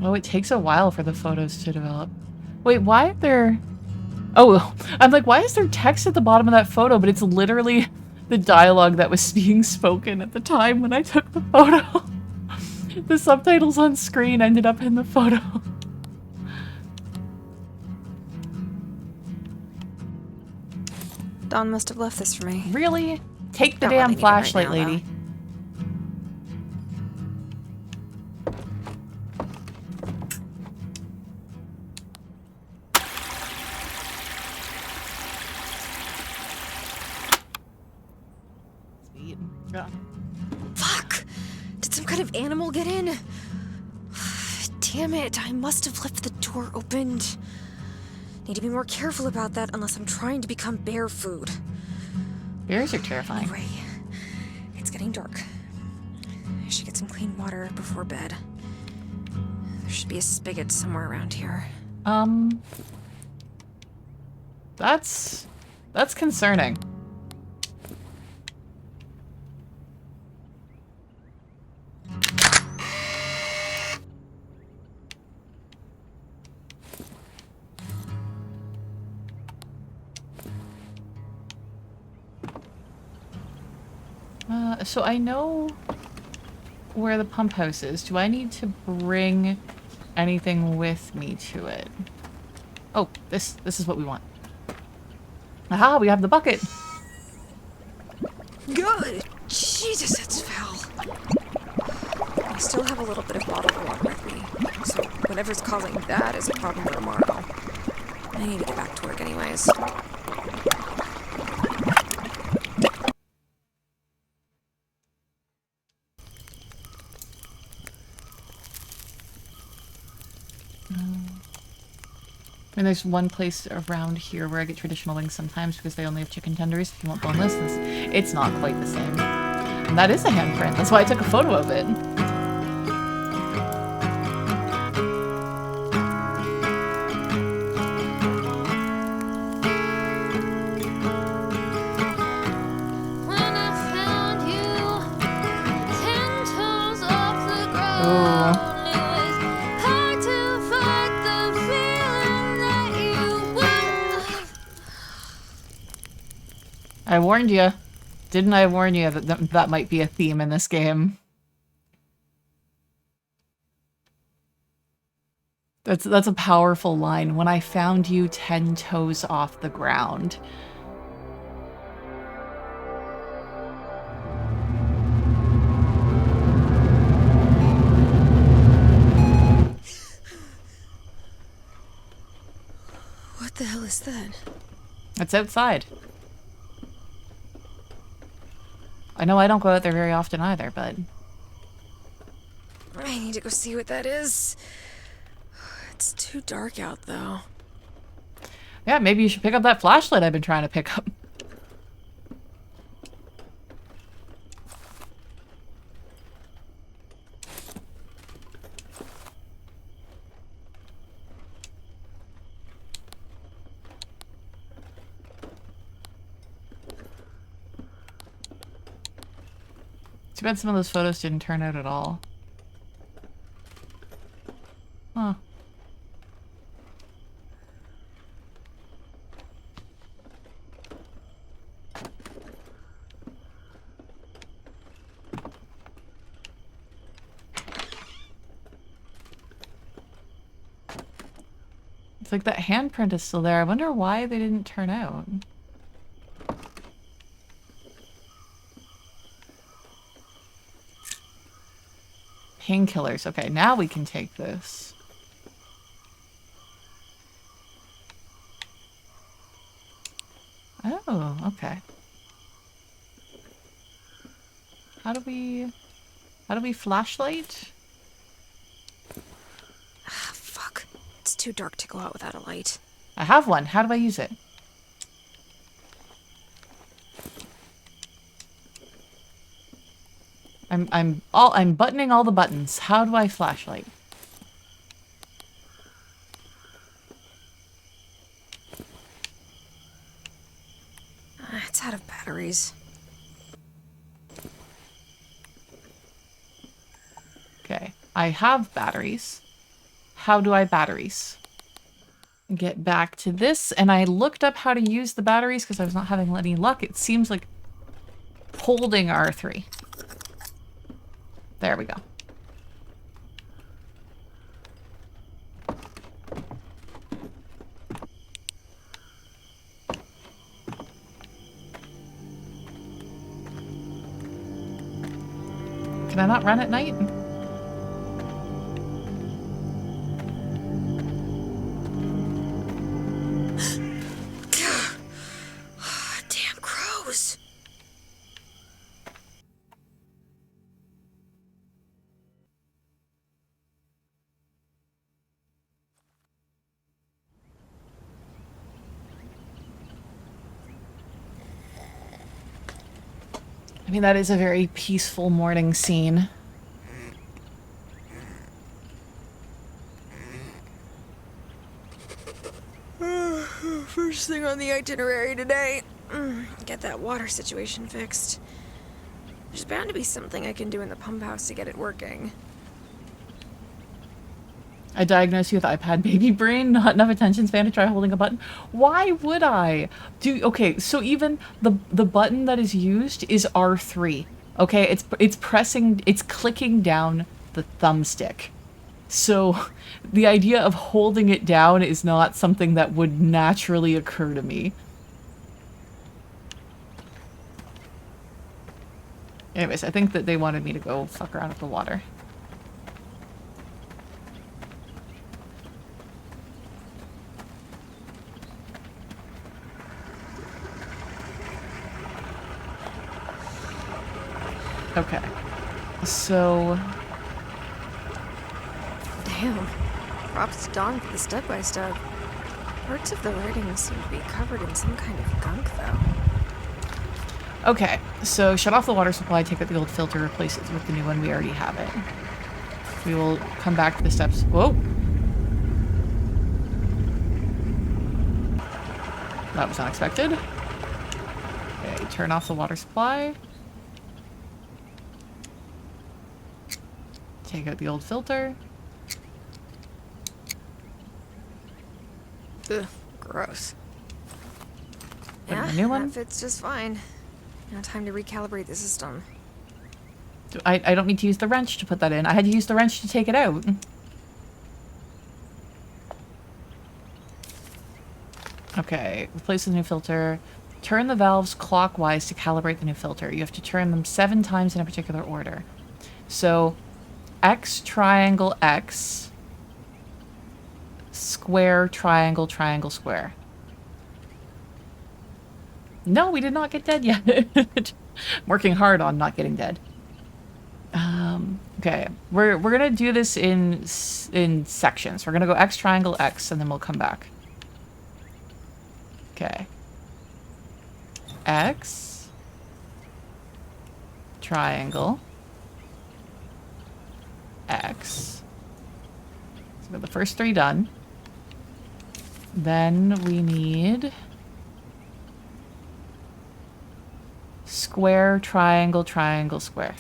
Oh, it takes a while for the photos to develop. Wait, why are there... Oh, I'm like, why is there text at the bottom of that photo? But it's literally the dialogue that was being spoken at the time when I took the photo. The subtitles on screen ended up in the photo. Dawn must have left this for me. Really? Take the Don't really damn need it right flashlight, now, lady. Sweet. Yeah. Fuck! Did some kind of animal get in? Damn it, I must have left the door opened. Need to be more careful about that unless I'm trying to become bear food. Bears are terrifying. Anyway, it's getting dark. I should get some clean water before bed. There should be a spigot somewhere around here. That's concerning. So I know where the pump house is. Do I need to bring anything with me to it? Oh, this is what we want. Aha, we have the bucket. Good! Jesus, that's foul. I still have a little bit of bottled water with me, so whatever's causing that is a problem for tomorrow. I need to get back to work anyways. And there's one place around here where I get traditional wings sometimes because they only have chicken tenders. If you want boneless, it's not quite the same. And that is a handprint. That's why I took a photo of it. When I found you, 10 toes off the ground, Ooh. it was hard to fight the feeling that you would. I warned you. Didn't I warn you that that might be a theme in this game? That's a powerful line. When I found you 10 toes off the ground. What the hell is that? It's outside. I know I don't go out there very often either, but... I need to go see what that is. It's too dark out, though. Yeah, maybe you should pick up that flashlight I've been trying to pick up. Too bad some of those photos didn't turn out at all. Huh. It's like that handprint is still there. I wonder why they didn't turn out. Painkillers. Okay, now we can take this. Oh, okay. How do we flashlight? Ah, fuck. It's too dark to go out without a light. I have one. How do I use it? I'm buttoning all the buttons. How do I flashlight? It's out of batteries. Okay. I have batteries. how do I batteries? Get back to this, and I looked up how to use the batteries because I was not having any luck. It seems like holding R3. There we go. Can I not run at night? Damn crows. I mean, that is a very peaceful morning scene. First thing on the itinerary today. Get that water situation fixed. There's bound to be something I can do in the pump house to get it working. I diagnosed you with iPad baby brain, not enough attention span to try holding a button. Why would I? Okay, so even the button that is used is R3. Okay, it's pressing, it's clicking down the thumbstick. So the idea of holding it down is not something that would naturally occur to me. Anyways, I think that they wanted me to go fuck around with the water. Okay, so... Damn. Props to Dawn for the step-by-step. Parts of the writing seem to be covered in some kind of gunk, though. Okay, so shut off the water supply, take out the old filter, replace it with the new one. We already have it. We will come back to the steps. Whoa! That was unexpected. Okay, turn off the water supply. Take out the old filter. Ugh, gross. Put in Yeah, the new one. that fits just fine. Now time to recalibrate the system. I don't need to use the wrench to put that in. I had to use the wrench to take it out. Okay, replace the new filter. Turn the valves clockwise to calibrate the new filter. You have to turn them 7 times in a particular order. So, X, triangle, X, square, triangle, triangle, square. No, we did not get dead yet. I'm working hard on not getting dead. Okay, we're gonna do this in sections. We're gonna go X, triangle, X, and then we'll come back. Okay. X, triangle, X. So we got the first 3 done. Then we need square, triangle, triangle, square.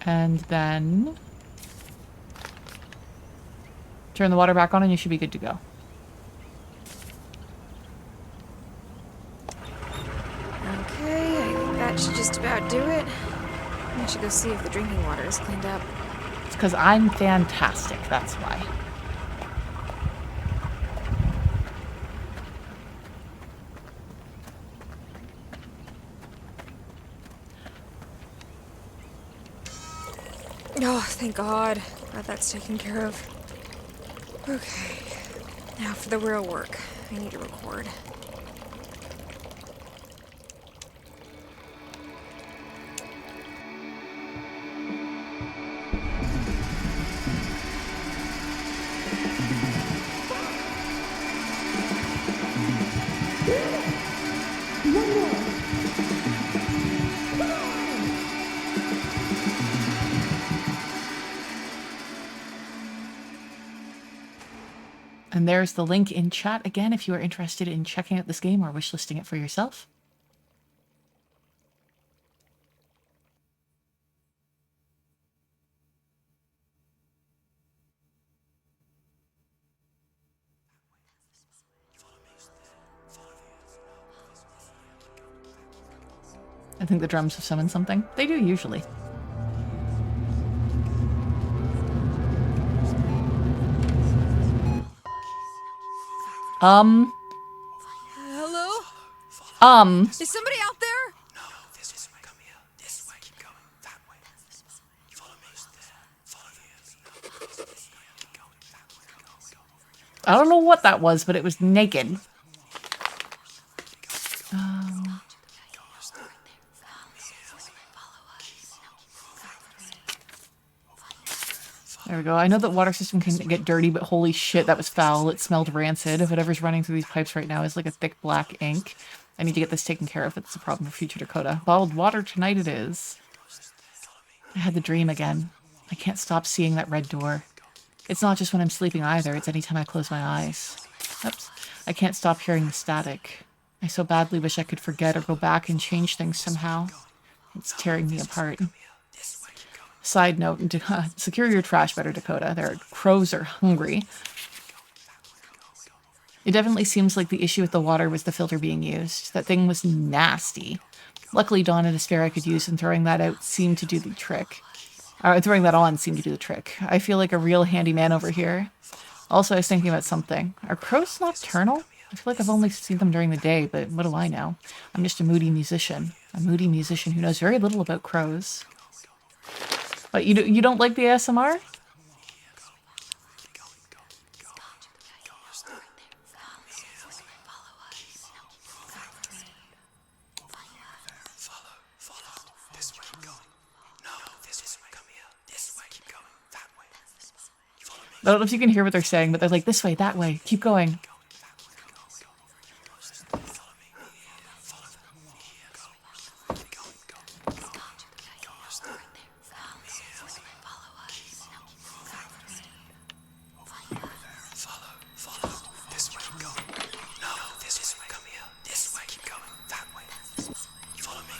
And then turn the water back on and you should be good to go. Okay, I think that should just about do it. I should go see if the drinking water is cleaned up. It's because I'm fantastic, that's why. Oh, thank God. Glad that's taken care of. Okay, now for the real work. I need to record. And there's the link in chat again if you are interested in checking out this game or wishlisting it for yourself. I think the drums have summoned something. They do usually. Hello? Is somebody out there? No, this way. Come here. This way. Keep going. That way. Follow me. Follow here. Keep going. That way. Go. I don't know what that was, but it was naked. There we go. I know that water system can get dirty, but holy shit, that was foul. It smelled rancid. Whatever's running through these pipes right now is like a thick black ink. I need to get this taken care of. It's a problem for future Dakota. Bottled water tonight it is. I had the dream again. I can't stop seeing that red door. It's not just when I'm sleeping either. It's anytime I close my eyes. Oops. I can't stop hearing the static. I so badly wish I could forget or go back and change things somehow. It's tearing me apart. Side note, secure your trash better, Dakota. Their crows are hungry. It definitely seems like the issue with the water was the filter being used. That thing was nasty. Luckily, Dawn had a spare I could use, and throwing that out seemed to do the trick. Throwing that on seemed to do the trick. I feel like a real handyman over here. Also, I was thinking about something. Are crows nocturnal? I feel like I've only seen them during the day, but what do I know? I'm just a moody musician. A moody musician who knows very little about crows. But you don't like the ASMR? I don't know if you can hear what they're saying, but they're like, this way, that way, keep going.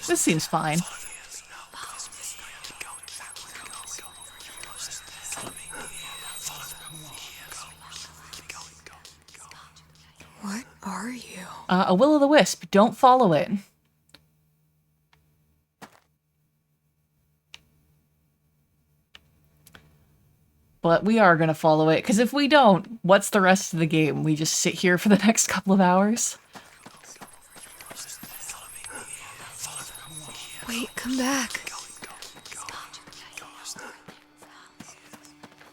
This seems fine. What are you? A will-o'-the-wisp. Don't follow it. But we are going to follow it, because if we don't, what's the rest of the game? We just sit here for the next couple of hours? Wait, come back.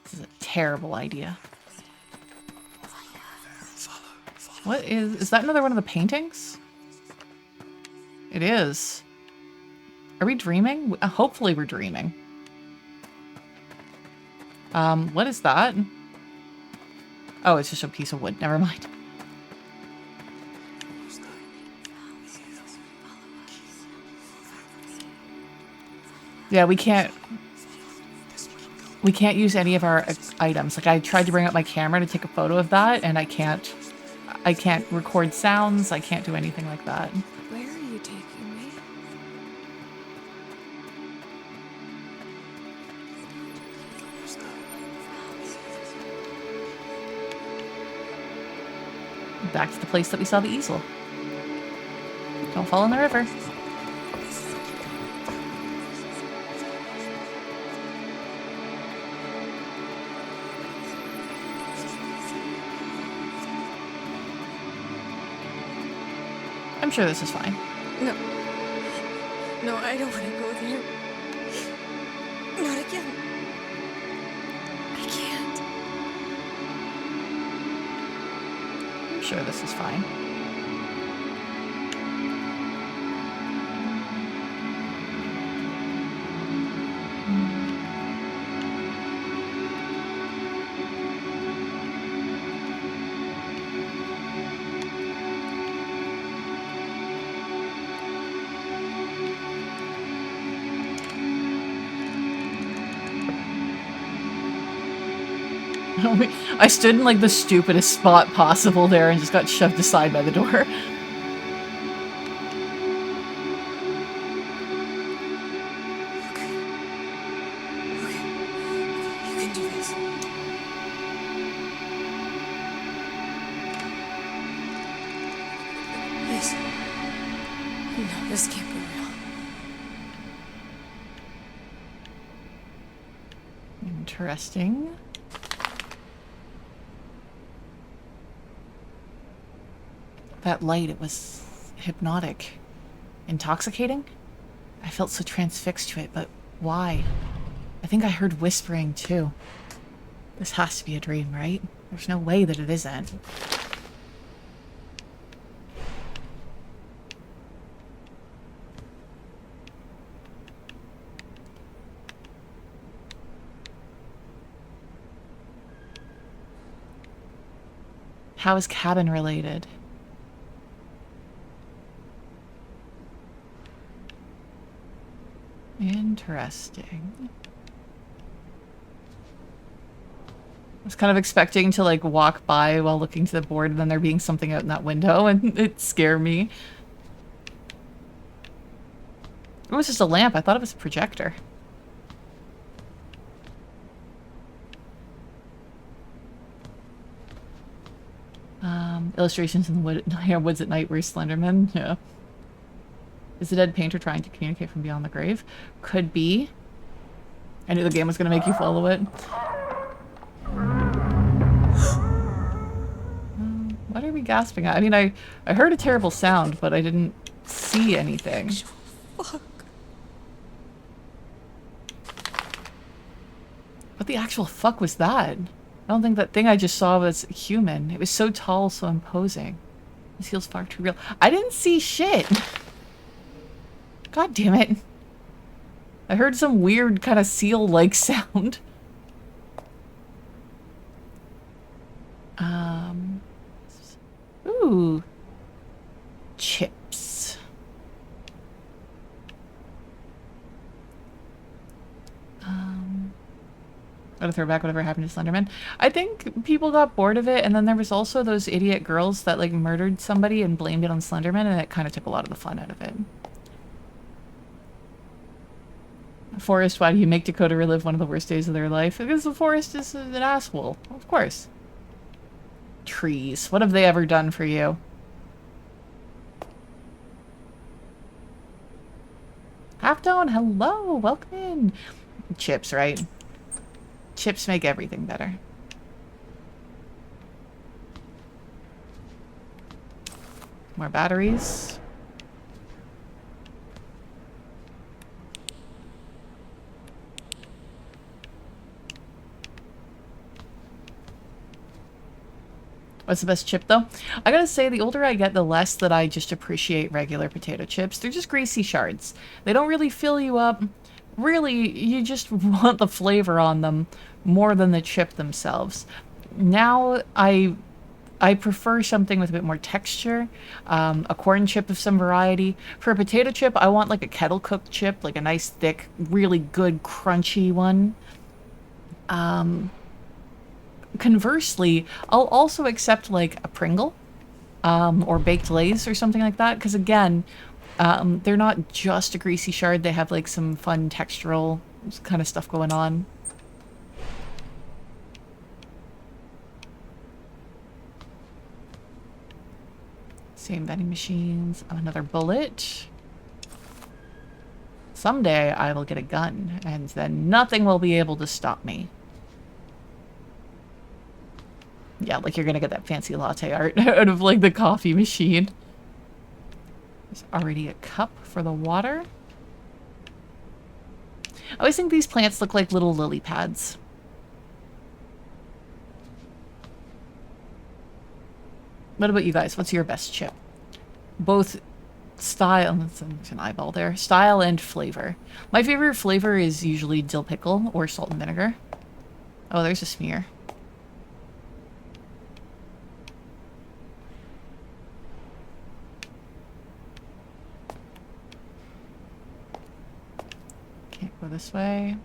This is a terrible idea. What is that another one of the paintings? It is. Are we dreaming? Hopefully we're dreaming. What is that? Oh, it's just a piece of wood. Never mind. Yeah, we can't use any of our items. Like, I tried to bring up my camera to take a photo of that, and I can't record sounds. I can't do anything like that. Where are you taking me? Back to the place that we saw the easel. Don't fall in the river. I'm sure this is fine. No. No, I don't want to go there. Not again. I can't. I'm sure this is fine. I stood in like the stupidest spot possible there and just got shoved aside by the door. You can do this. No, this can't be real. Interesting. That light, it was hypnotic. Intoxicating? I felt so transfixed to it, but why? I think I heard whispering, too. This has to be a dream, right? There's no way that it isn't. How is cabin related? Interesting. I was kind of expecting to like walk by while looking to the board and then there being something out in that window and it scared me. It was just a lamp. I thought it was a projector. Illustrations in the woods at night were Slenderman. Yeah. Is the dead painter trying to communicate from beyond the grave? Could be. I knew the game was going to make you follow it. What are we gasping at? I mean, I heard a terrible sound, but I didn't see anything. Fuck. What the actual fuck was that? I don't think that thing I just saw was human. It was so tall, so imposing. This feels far too real. I didn't see shit! God damn it. I heard some weird kind of seal-like sound. Ooh. Chips. Gotta throw back whatever happened to Slenderman. I think people got bored of it, and then there was also those idiot girls that like murdered somebody and blamed it on Slenderman, and it kind of took a lot of the fun out of it. Forrest, why do you make Dakota relive one of the worst days of their life? Because the forest is an asshole. Of course. Trees. What have they ever done for you? Halftone, hello. Welcome in. Chips, right? Chips make everything better. More batteries. What's the best chip, though? I gotta say, the older I get, the less that I just appreciate regular potato chips. They're just greasy shards. They don't really fill you up. Really, you just want the flavor on them more than the chip themselves. Now, I prefer something with a bit more texture, a corn chip of some variety. For a potato chip, I want like a kettle-cooked chip, like a nice, thick, really good, crunchy one. Conversely, I'll also accept like a Pringle or baked Lay's or something like that, because again, they're not just a greasy shard. They have like some fun textural kind of stuff going on. Same vending machines. Another bullet. Someday I will get a gun, and then nothing will be able to stop me. Yeah, like you're gonna get that fancy latte art out of like the coffee machine. There's already a cup for the water. I always think these plants look like little lily pads. What about you guys? What's your best chip? Both style, that's an eyeball there, style and flavor. My favorite flavor is usually dill pickle or salt and vinegar. Oh, there's a smear. Can't go this way.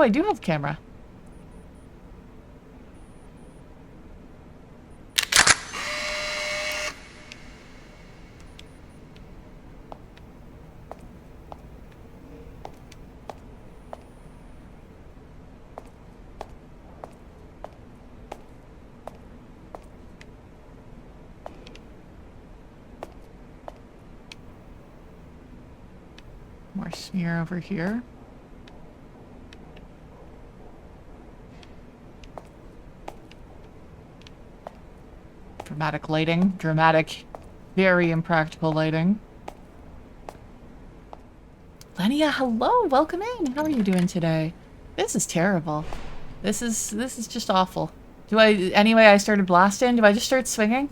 Oh, I do have a camera. More smear over here. Dramatic lighting. Dramatic, very impractical lighting. Lenia, hello! Welcome in! How are you doing today? This is terrible. This is just awful. Anyway, I started blasting. Do I just start swinging?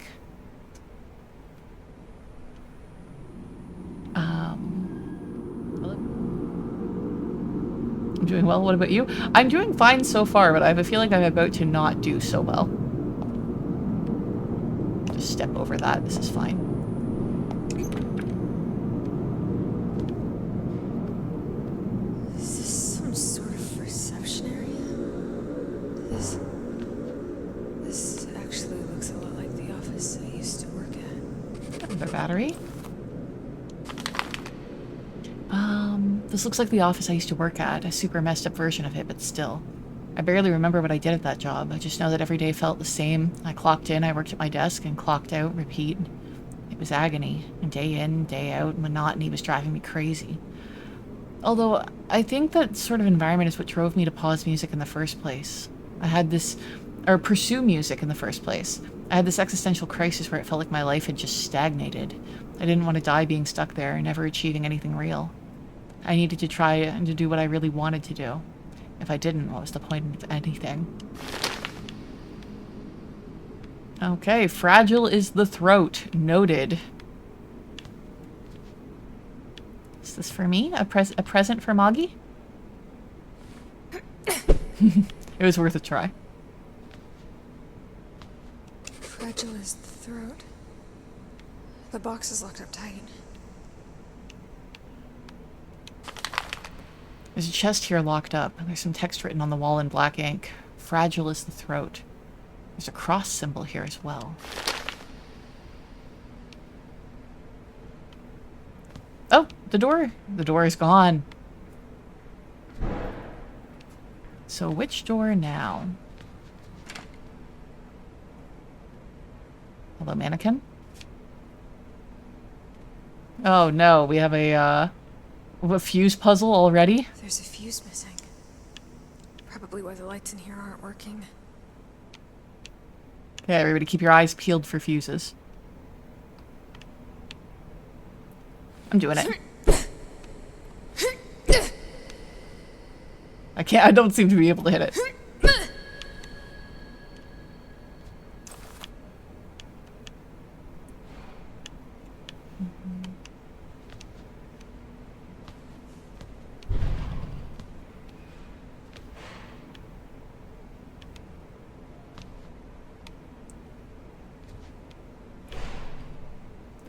I'm doing well. What about you? I'm doing fine so far, but I have a feeling I'm about to not do so well. Just step over that. This is fine. Is this some sort of reception area? This actually looks a lot like the office I used to work at. Another battery. This looks like the office I used to work at. A super messed up version of it, but still. I barely remember what I did at that job. I just know that every day felt the same. I clocked in, I worked at my desk, and clocked out, repeat. It was agony. Day in, day out, monotony was driving me crazy. Although, I think that sort of environment is what drove me to pause music in the first place. Pursue music in the first place. I had this existential crisis where it felt like my life had just stagnated. I didn't want to die being stuck there, never achieving anything real. I needed to try and to do what I really wanted to do. If I didn't, what was the point of anything? Okay, fragile is the throat. Noted. Is this for me? A present for Moggy? It was worth a try. Fragile is the throat. The box is locked up tight. There's a chest here locked up. There's some text written on the wall in black ink. Fragile is the throat. There's a cross symbol here as well. Oh, the door. The door is gone. So which door now? Hello, mannequin. Oh no, we have a fuse puzzle already? There's a fuse missing. Probably why the lights in here aren't working. Okay, everybody keep your eyes peeled for fuses. I'm doing it. I don't seem to be able to hit it.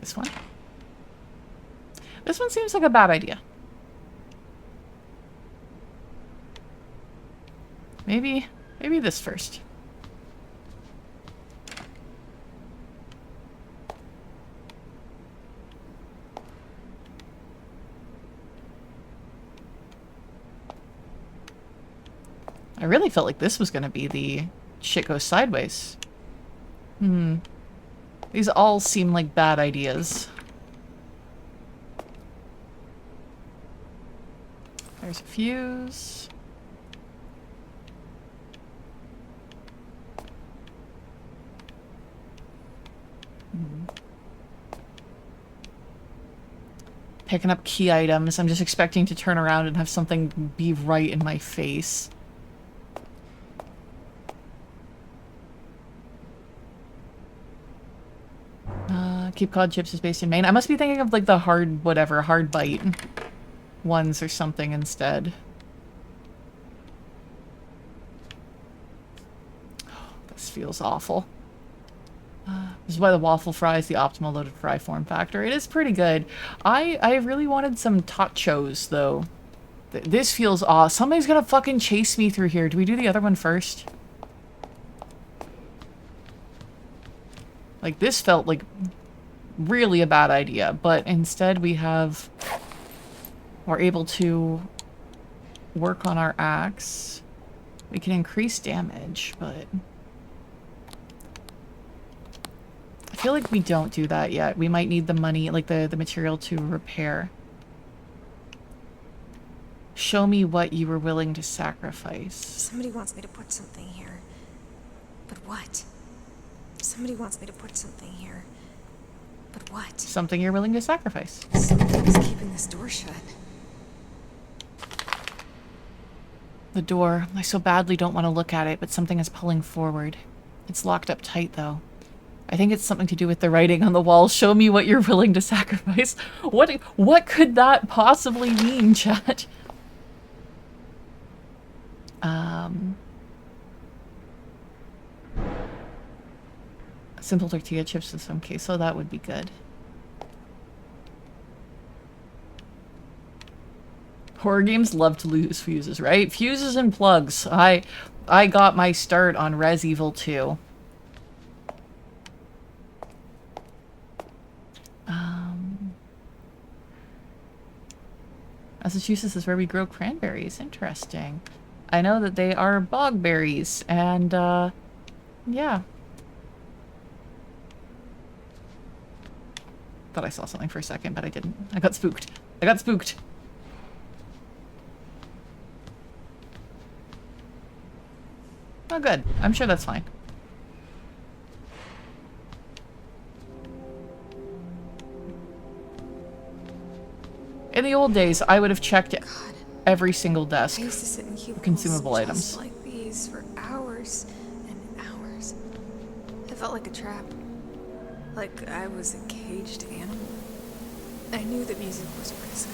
This one? This one seems like a bad idea. Maybe this first. I really felt like this was going to be the shit goes sideways. These all seem like bad ideas. There's a fuse. Picking up key items. I'm just expecting to turn around and have something be right in my face. Cape Cod Chips is based in Maine. I must be thinking of like the hard bite ones or something instead. Oh, this feels awful. This is why the waffle fry is the optimal loaded fry form factor. It is pretty good. I really wanted some tachos though. This feels awesome. Somebody's gonna fucking chase me through here. Do we do the other one first? Like, this felt like really a bad idea, but instead we're able to work on our axe. We can increase damage, but I feel like we don't do that yet. We might need the money, like the material to repair. Show me what you were willing to sacrifice. Somebody wants me to put something here. But what? Somebody wants me to put something here. But what? Something you're willing to sacrifice. Something's keeping this door shut. The door. I so badly don't want to look at it, but something is pulling forward. It's locked up tight, though. I think it's something to do with the writing on the wall. Show me what you're willing to sacrifice. What could that possibly mean, chat? Simple tortilla chips with some queso, that would be good. Horror games love to lose fuses, right? Fuses and plugs. I got my start on Res Evil 2. Massachusetts is where we grow cranberries. Interesting. I know that they are bog berries, and yeah. Thought I saw something for a second, but I didn't. I got spooked. I got spooked. Oh, good. I'm sure that's fine. In the old days, I would have checked every single desk I used to sit in cubicles consumable just items. like these for hours and hours. It felt like a trap. Like I was a caged animal. I knew that music was a risk.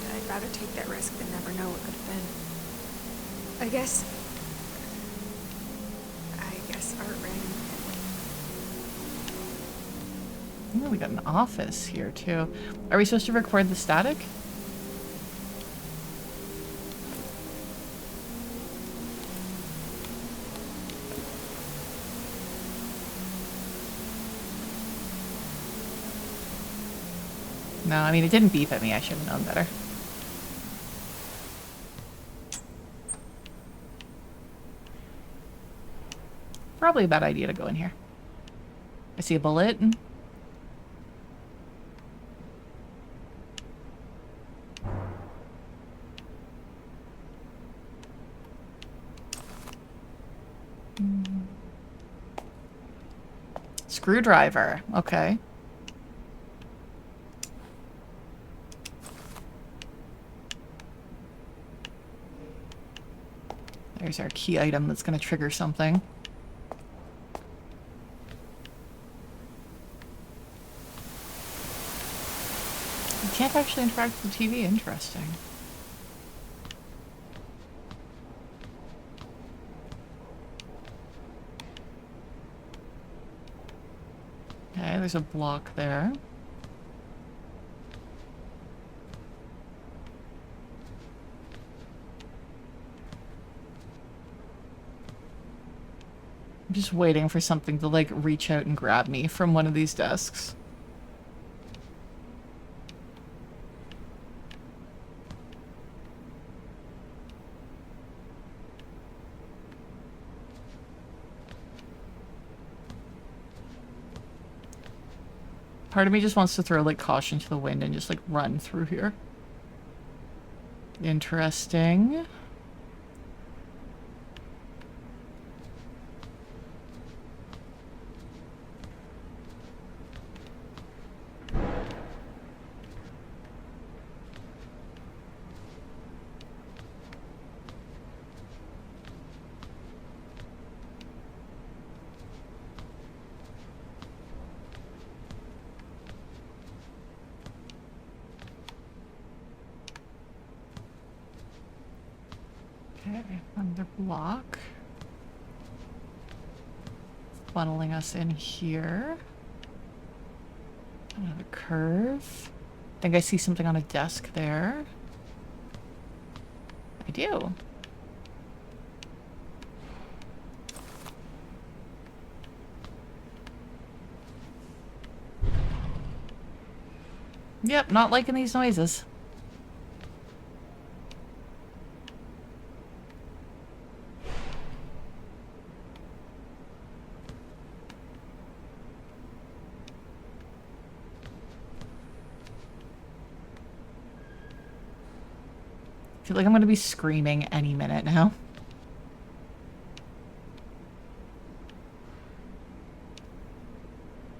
But I'd rather take that risk than never know what could have been. I guess art ran in Oh, we got an office here, too. Are we supposed to record the static? No, I mean, it didn't beep at me. I should have known better. Probably a bad idea to go in here. I see a bullet. Screwdriver. Okay. There's our key item that's going to trigger something. You can't actually interact with the TV. Interesting. Okay, there's a block there. I'm just waiting for something to, like, reach out and grab me from one of these desks. Part of me just wants to throw, like, caution to the wind and just, like, run through here. Interesting. Okay, another block. Funneling us in here. Another curve. I think I see something on a desk there. I do. Yep, not liking these noises. I feel like I'm going to be screaming any minute now.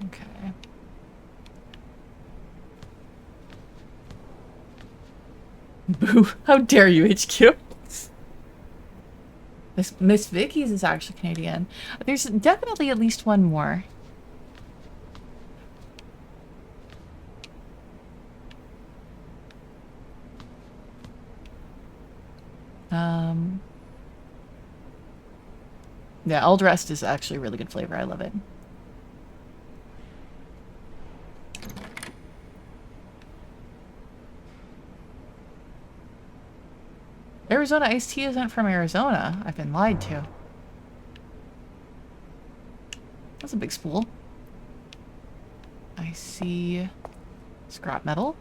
Okay. Boo. How dare you, HQ? Miss Vicky's is actually Canadian. There's definitely at least one more. Yeah, all dressed is actually really good flavor. I love it. Arizona iced tea isn't from Arizona. I've been lied to. That's a big spool. I see scrap metal.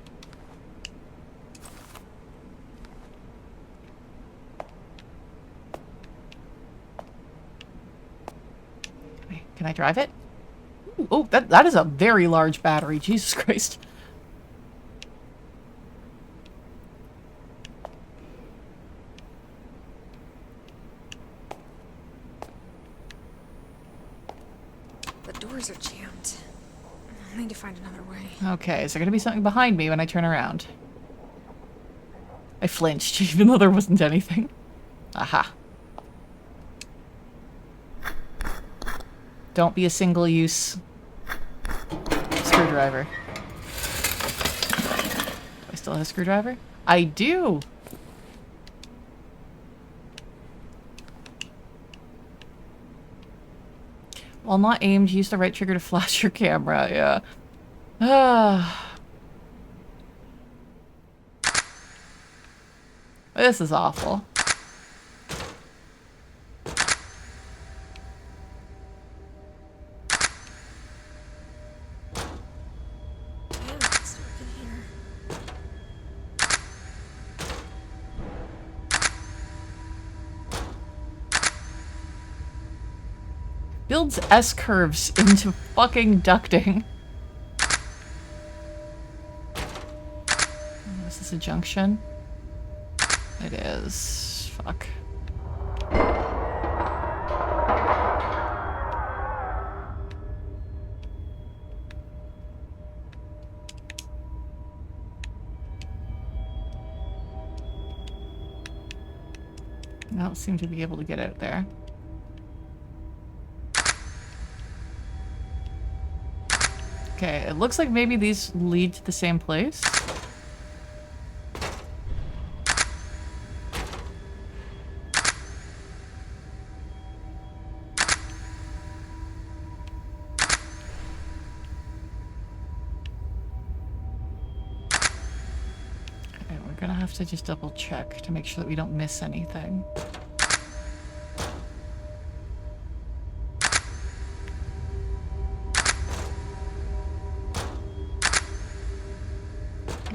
Can I drive it? Ooh, oh, that is a very large battery. Jesus Christ. The doors are jammed. I'll need to find another way. Okay, is there going to be something behind me when I turn around? I flinched, even though there wasn't anything. Aha. Don't be a single-use screwdriver. Do I still have a screwdriver? I do! While not aimed, use the right trigger to flash your camera. Yeah. Ah. This is awful. Damn, it's dark in here. Builds S-curves into fucking ducting. Is this a junction? It is. Fuck. I don't seem to be able to get out there. Okay, it looks like maybe these lead to the same place. Okay, we're gonna have to just double check to make sure that we don't miss anything.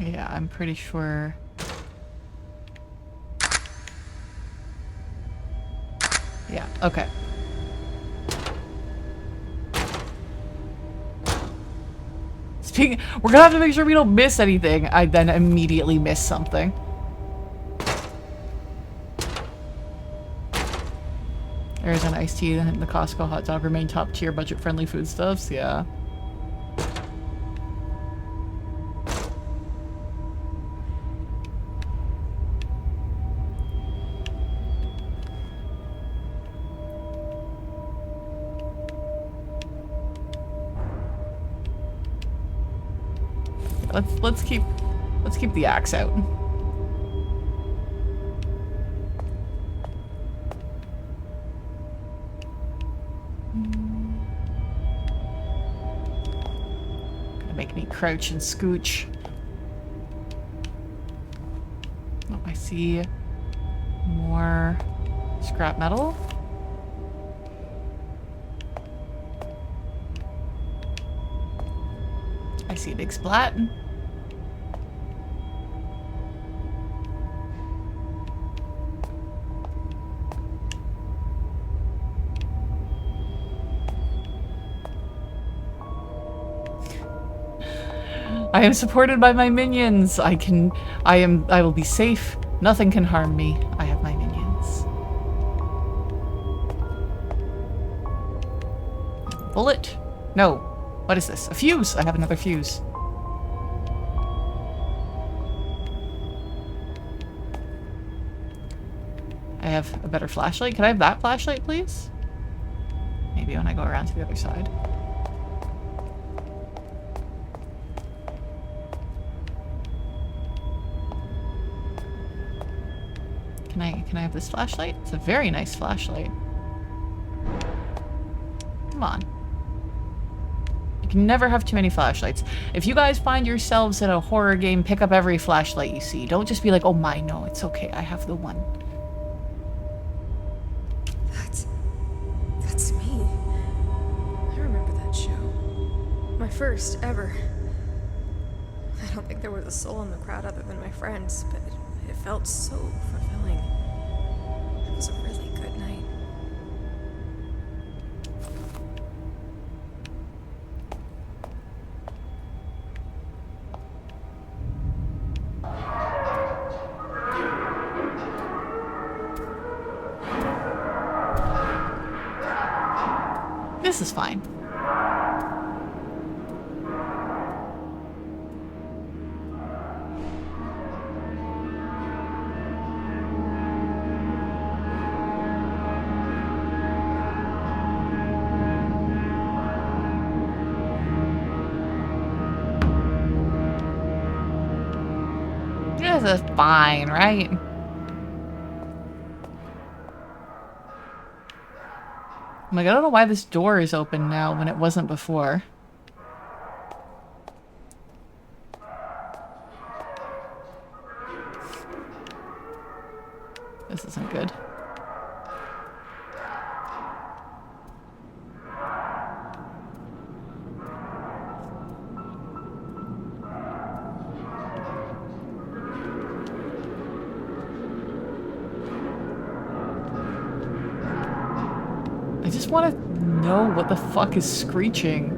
Yeah, I'm pretty sure. Yeah, okay. We're gonna have to make sure we don't miss anything. I then immediately miss something. There's an iced tea and the Costco hot dog remain top tier budget friendly foodstuffs. Yeah. Let's keep the axe out. Gonna make me crouch and scooch. Oh, I see More scrap metal. I see a big splat. I am supported by my minions. I will be safe. Nothing can harm me. I have my minions. Bullet? No. What is this? A fuse! I have another fuse. I have a better flashlight. Can I have that flashlight, please? Maybe when I go around to the other side. Can I have this flashlight? It's a very nice flashlight. Come on. You can never have too many flashlights. If you guys find yourselves in a horror game, pick up every flashlight you see. Don't just be like, oh my, no, it's okay. I have the one. That's me. I remember that show. My first ever. I don't think there was a soul in the crowd other than my friends, but it felt so fulfilling. It was a really good night. This is fine. This is fine, right? I'm like, I don't know why this door is open now when it wasn't before. This isn't good. I just want to know what the fuck is screeching.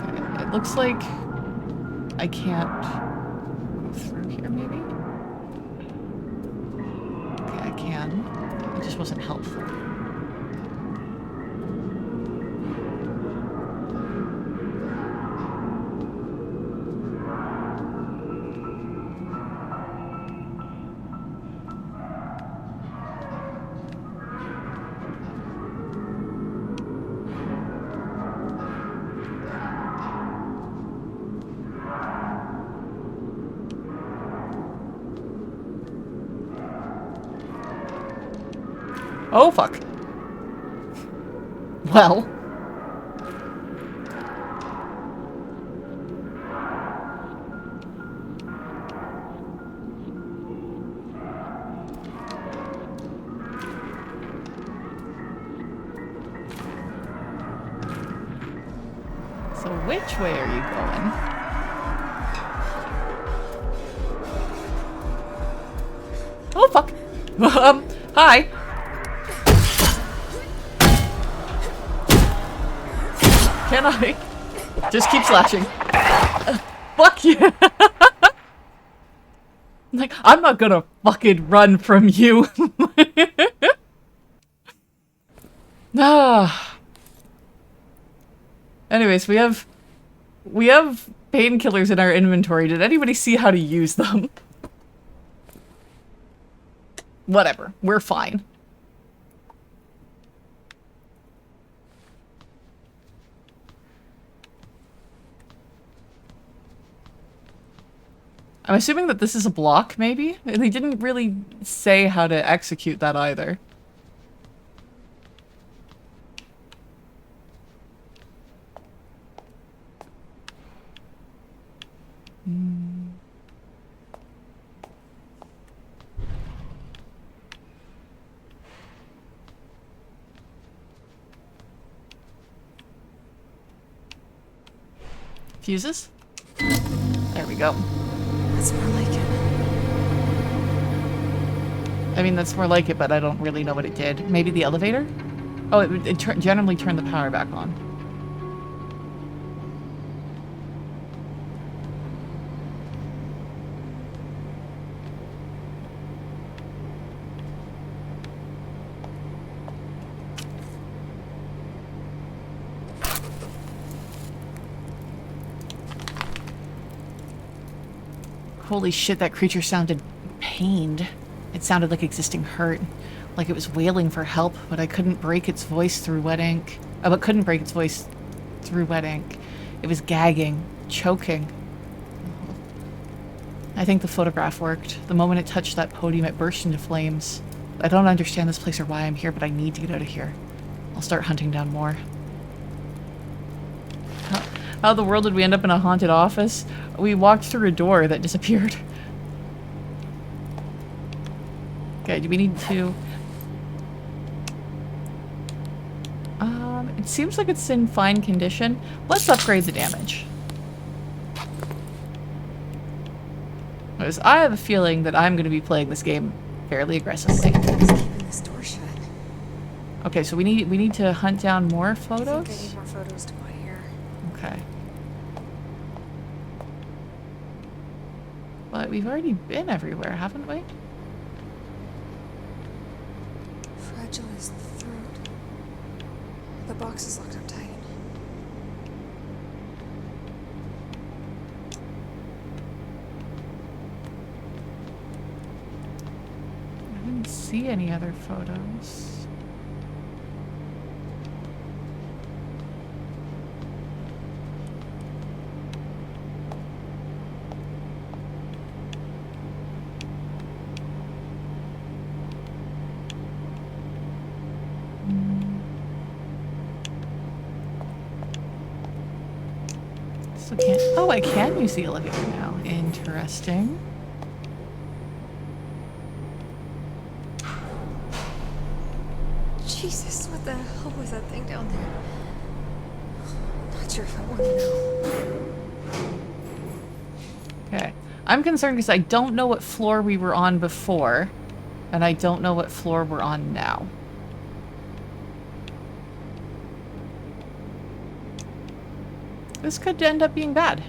Okay, it looks like I can't go through here, maybe? Okay, I can. It just wasn't helpful. Oh, fuck. Well. So which way are you going? Oh, fuck. Hi. Can I? Just keep slashing. Fuck you. Like, I'm not gonna fucking run from you. Ah. Anyways, we have painkillers in our inventory. Did anybody see how to use them? Whatever. We're fine. I'm assuming that this is a block, maybe? They didn't really say how to execute that either. Fuses? There we go. That's more like it. I mean, that's more like it, but I don't really know what it did. Maybe the elevator? Oh, it generally turned the power back on. Holy shit, that creature sounded pained. It sounded like existing hurt. Like it was wailing for help, but I couldn't break its voice through wet ink. Oh, but couldn't break its voice through wet ink. It was gagging, choking. I think the photograph worked. The moment it touched that podium, it burst into flames. I don't understand this place or why I'm here, but I need to get out of here. I'll start hunting down more. How in the world did we end up in a haunted office? We walked through a door that disappeared. Okay, do we need to... it seems like it's in fine condition. Let's upgrade the damage. Because I have a feeling that I'm going to be playing this game fairly aggressively. Just keeping this door shut. Okay, so we need to hunt down more photos? I think I need more photos to put here. Okay. But we've already been everywhere, haven't we? Fragile as the throat. The box is locked up tight. I didn't see any other photos. So can't. Oh, I can use the elevator now. Interesting. Jesus, what the hell was that thing down there? Not sure if I want to know. Okay. I'm concerned because I don't know what floor we were on before, and I don't know what floor we're on now. This could end up being bad.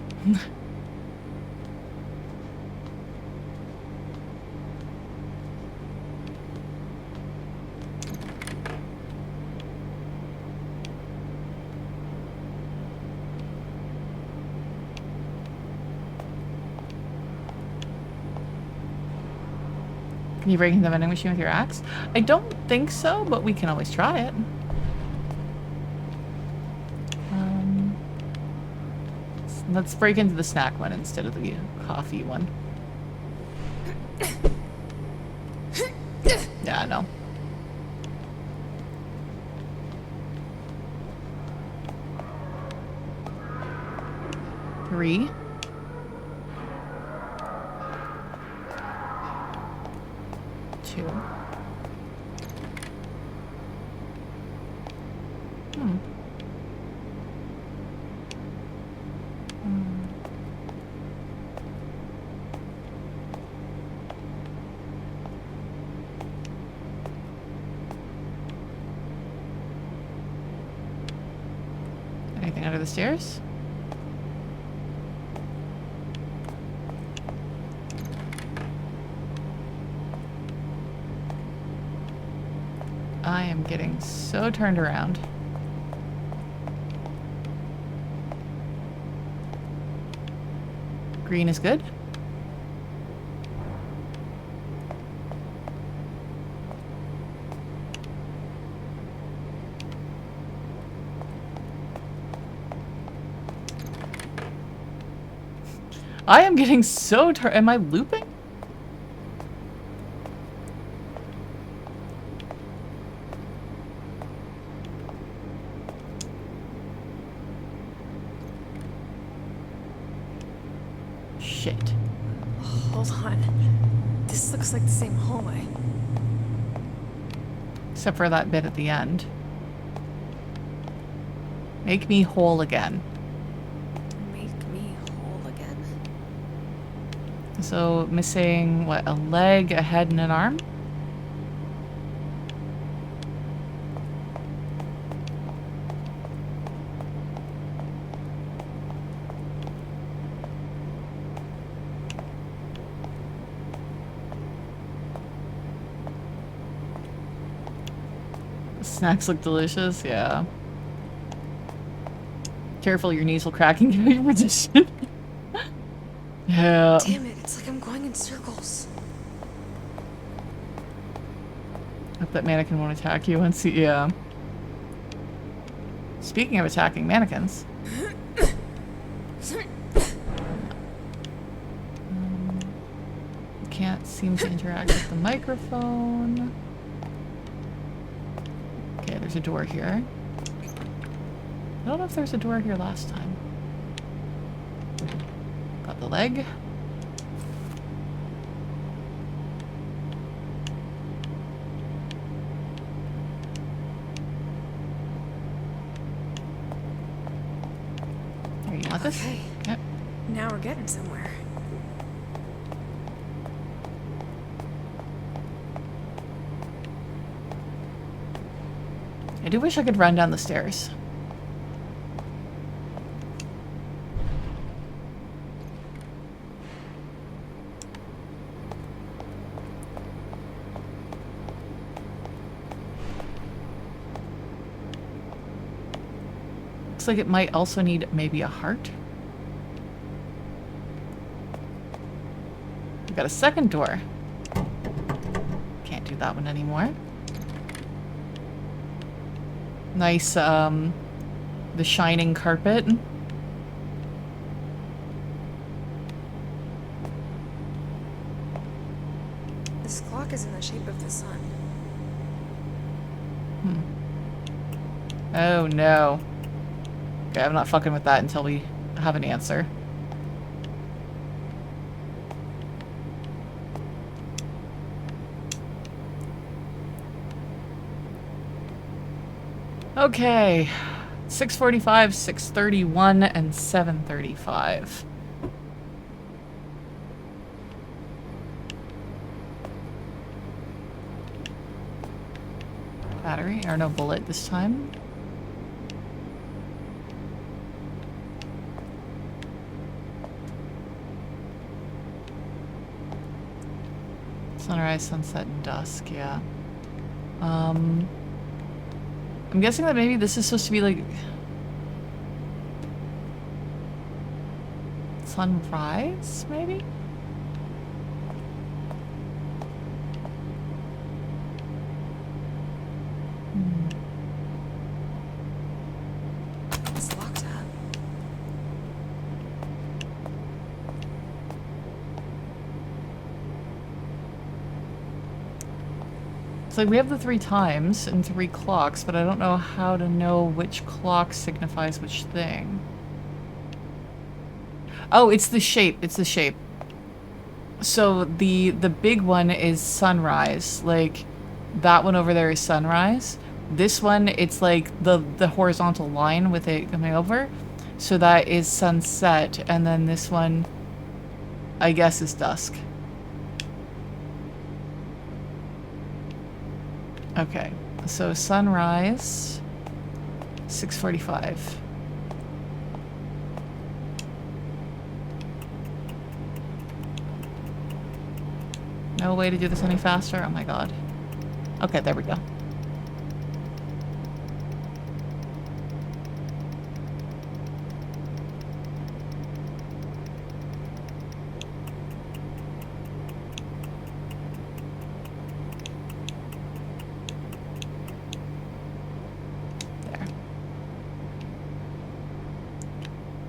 Can you break into the vending machine with your axe? I don't think so, but we can always try it. Let's break into the snack one instead of the coffee one. Yeah, no. Three. Two. Anything under the stairs? I am getting so turned around. Green is good. I am getting so turned. Am I looping? Shit. Hold on. This looks like the same hallway. Except for that bit at the end. Make me whole again. Make So missing, what, a leg, a head, and an arm? Snacks look delicious, yeah. Careful, your knees will crack and give you your position. Yeah. Damn it, it's like I'm going in circles. Hope that mannequin won't attack you once you, yeah. Speaking of attacking mannequins. Can't seem to interact with the microphone. Okay, there's a door here. I don't know if there's a door here last time. Got the leg. Here, you want this? Okay. Yep. Now we're getting somewhere. I do wish I could run down the stairs. Looks like it might also need maybe a heart. We've got a second door. Can't do that one anymore. Nice, the shining carpet. This clock is in the shape of the sun. Oh no. Okay, I'm not fucking with that until we have an answer. Okay. 6:45, 6:31, and 7:35. Battery, or no bullet this time. Sunrise, sunset, and dusk, yeah. I'm guessing that maybe this is supposed to be like sunrise, maybe? It's locked up. It's like we have the 3 times and 3 clocks, but I don't know how to know which clock signifies which thing. Oh, it's the shape. It's the shape. So the big one is sunrise. Like that one over there is sunrise. This one, it's like the horizontal line with it coming over. So that is sunset, and then this one, I guess, is dusk. Okay, so sunrise, 6:45. No way to do this any faster? Oh my god. Okay, there we go.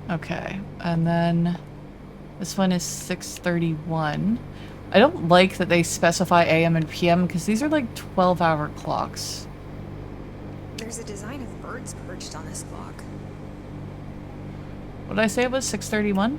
Okay, and then this one is 6:31. I don't like that they specify AM and PM because these are like 12-hour clocks. There's a design of birds perched on this clock. What did I say it was? 6:31?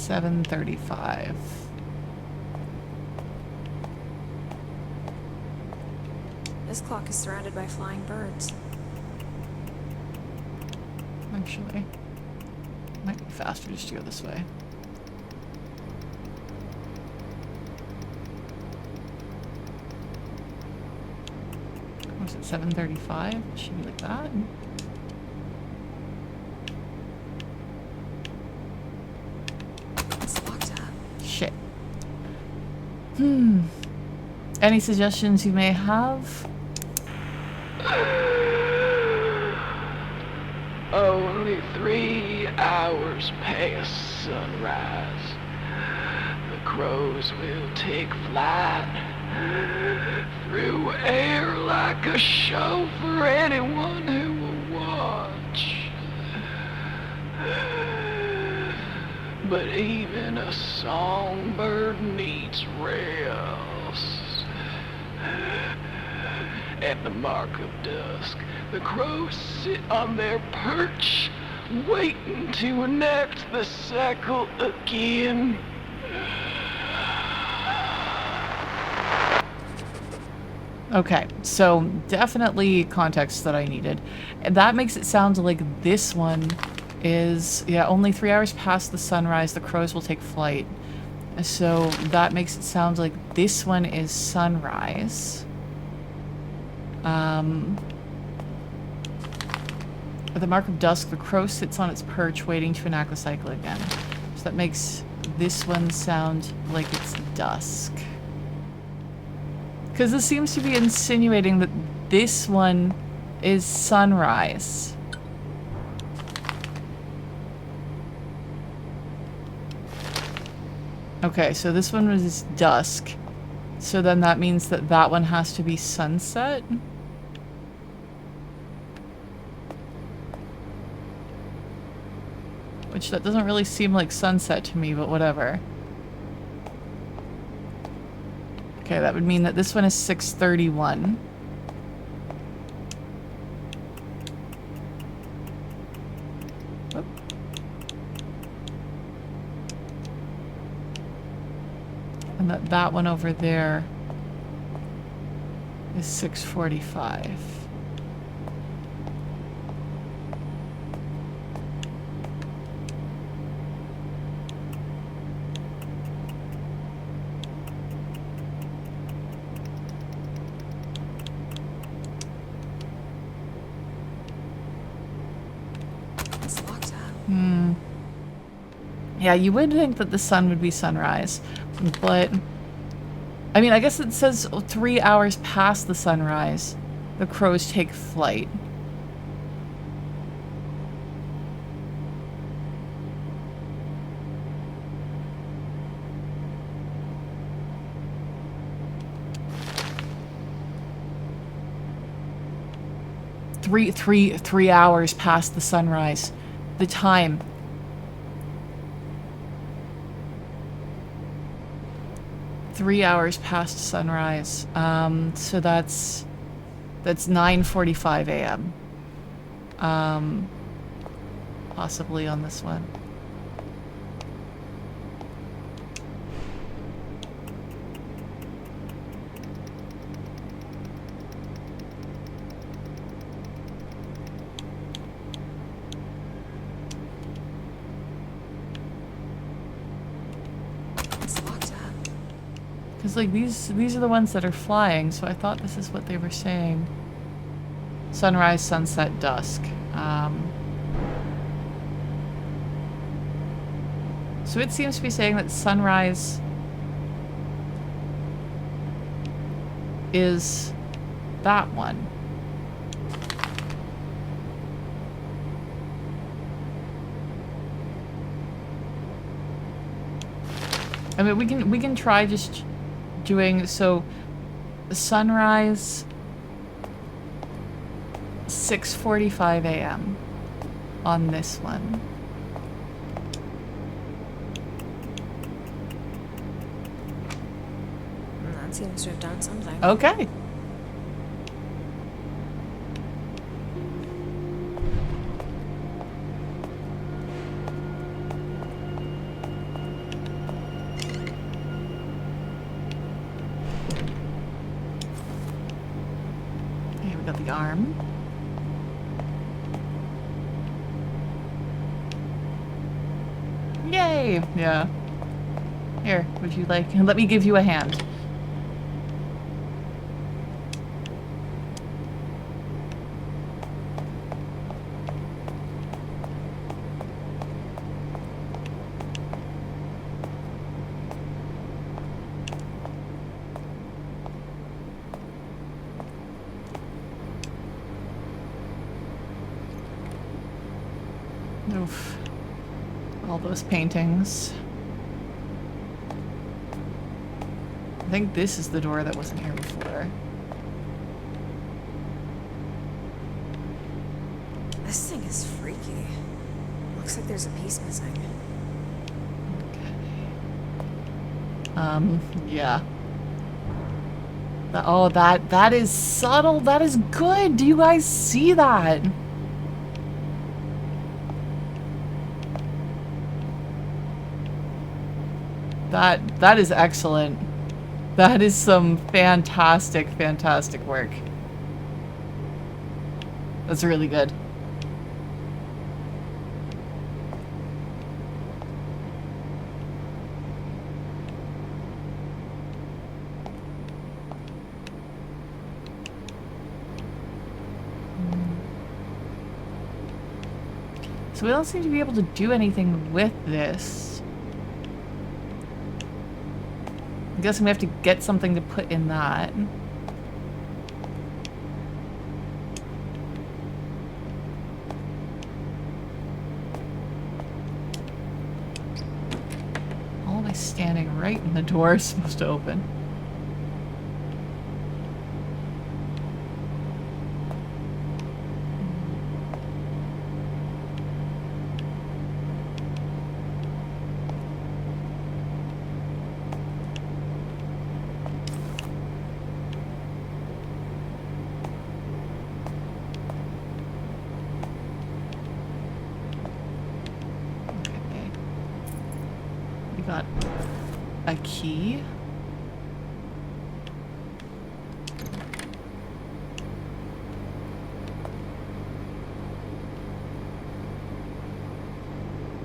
7:35. This clock is surrounded by flying birds. Actually, might be faster just to go this way. Was it 7:35? It should be like that. It's locked up. Shit. Any suggestions you may have? Only 3 hours past sunrise. The crows will take flight through air like a show for anyone who will watch. But even a songbird needs rest. At the mark of dusk, the crows sit on their perch, waiting to enact the cycle again. Okay, so definitely context that I needed. And that makes it sound like this one is, yeah, only 3 hours past the sunrise, the crows will take flight. So that makes it sound like this one is sunrise. At the mark of dusk, the crow sits on its perch, waiting to enact the cycle again. So that makes this one sound like it's dusk. Because this seems to be insinuating that this one is sunrise. Okay, so this one was dusk. So then that means that that one has to be sunset? Which that doesn't really seem like sunset to me, but whatever. Okay, that would mean that this one is 6:31. Whoop. And that one over there is 6:45. Yeah, you would think that the sun would be sunrise, but I mean, I guess it says 3 hours past the sunrise, the crows take flight. Three hours past the sunrise. The time. Three hours past sunrise. So that's 9:45 a.m. Possibly on this one. Like these are the ones that are flying, so I thought this is what they were saying. Sunrise, sunset, dusk. So it seems to be saying that sunrise is that one. I mean, we can try just doing so. Sunrise 6:45 a.m. on this one. That seems to have done something. Okay. got the arm. Yay! Yeah. Here, would you like... Let me give you a hand. Oof. All those paintings. I think this is the door that wasn't here before. This thing is freaky. Looks like there's a piece missing. Okay. Yeah. Oh, that is subtle. That is good. Do you guys see that? That is excellent. That is some fantastic, fantastic work. That's really good. So we don't seem to be able to do anything with this. I guess I'm gonna have to get something to put in that. How am I standing right in the door is supposed to open? Got a key.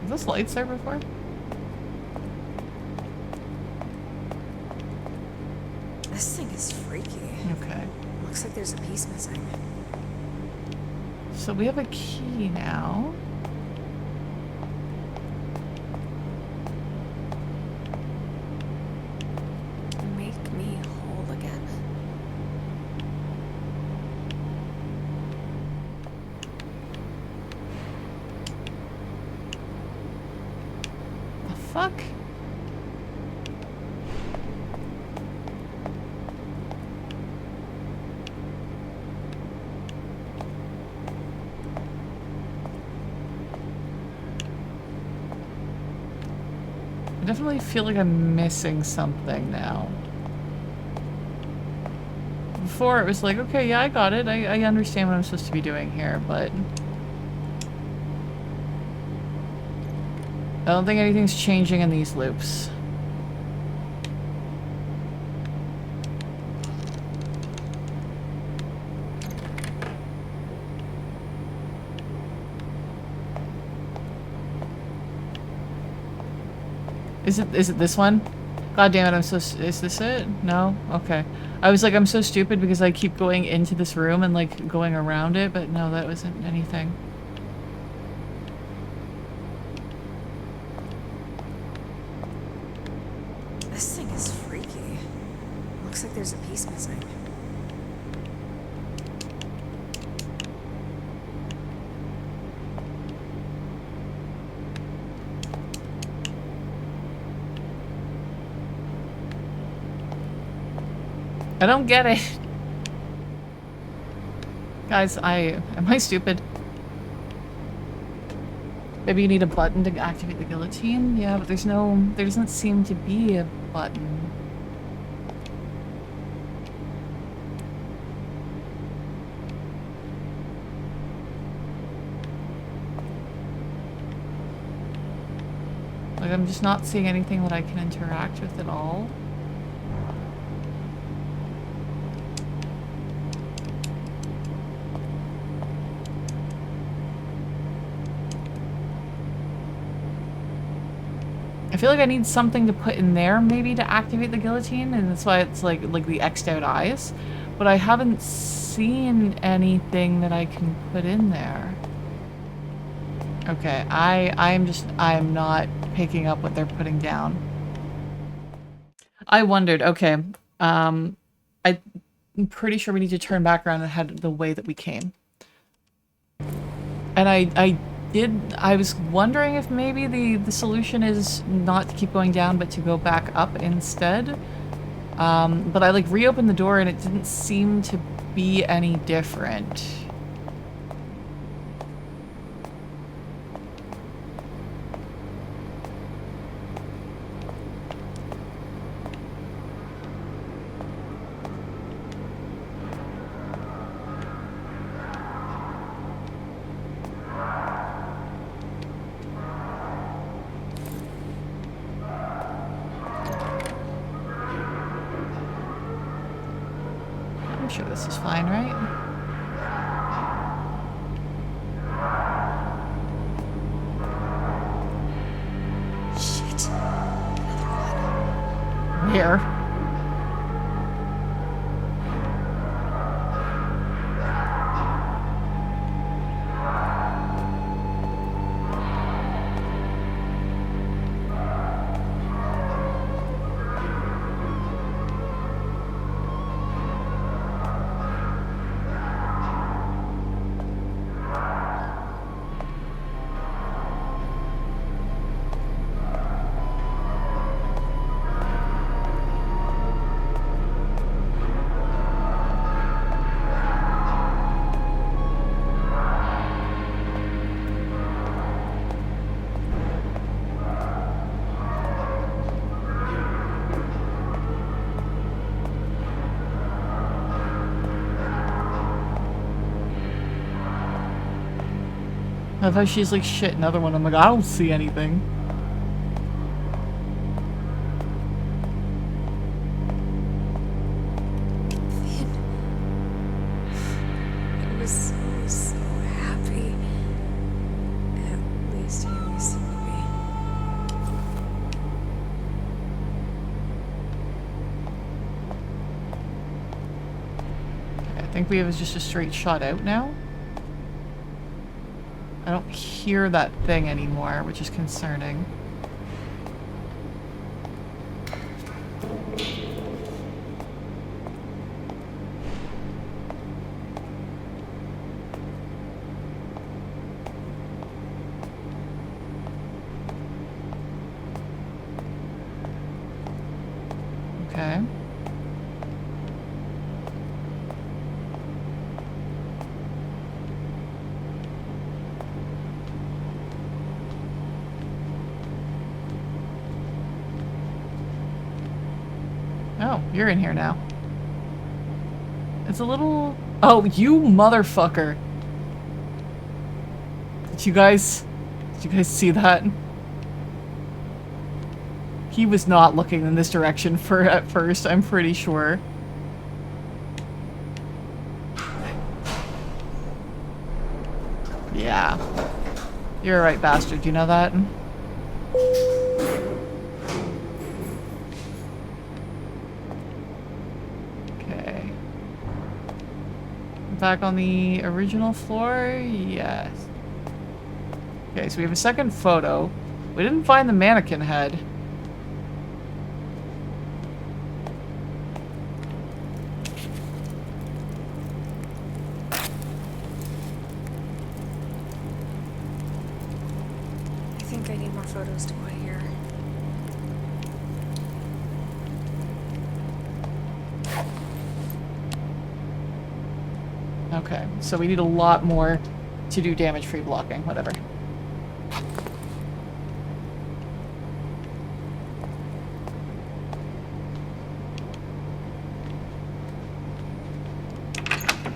Was this lights there before? This thing is freaky. Okay. Looks like there's a piece missing. So we have a key now. Make me whole again. The fuck? I definitely feel like I'm missing something now. Before it was like, okay, yeah, I got it. I understand what I'm supposed to be doing here, but I don't think anything's changing in these loops. Is it this one? God damn it, I'm so... Is this it? No? Okay. I was like, I'm so stupid because I keep going into this room and like going around it, but no, that wasn't anything. This thing is freaky. Looks like there's a piece missing. I don't get it. Guys, am I stupid? Maybe you need a button to activate the guillotine? Yeah, but there doesn't seem to be a button. Like, I'm just not seeing anything that I can interact with at all. feel like I need something to put in there maybe to activate the guillotine, and that's why it's like the X'd out eyes. But I haven't seen anything that I can put in there. Okay, I'm not picking up what they're putting down. I wondered, okay, I'm pretty sure we need to turn back around and head the way that we came. And I was wondering if maybe the solution is not to keep going down, but to go back up instead. But I like reopened the door and it didn't seem to be any different. I'm sure this is fine, right? Shit. Another one. Where? I thought she's like, shit, another one. I'm like, I don't see anything. I was so happy. At least he always seemed to be. Okay, I think we have just a straight shot out now. I don't hear that thing anymore, which is concerning. Okay. Oh, you're in here now. It's a little... Oh, you motherfucker. Did you guys see that? He was not looking in this direction at first, I'm pretty sure. Yeah. You're a right bastard, you know that? Okay. Back on the original floor? Yes. Okay, so we have a second photo. We didn't find the mannequin head. I think I need more photos to put here. Okay, so we need a lot more to do damage-free blocking, whatever.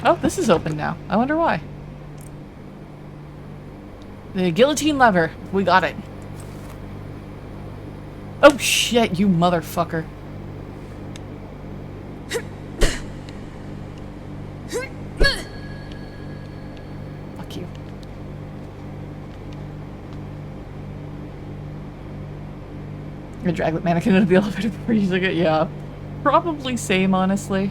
Oh, this is open now. I wonder why. The guillotine lever. We got it. Oh shit, you motherfucker. Fuck you. Or drag the mannequin into the elevator before using it. Yeah. Probably same, honestly.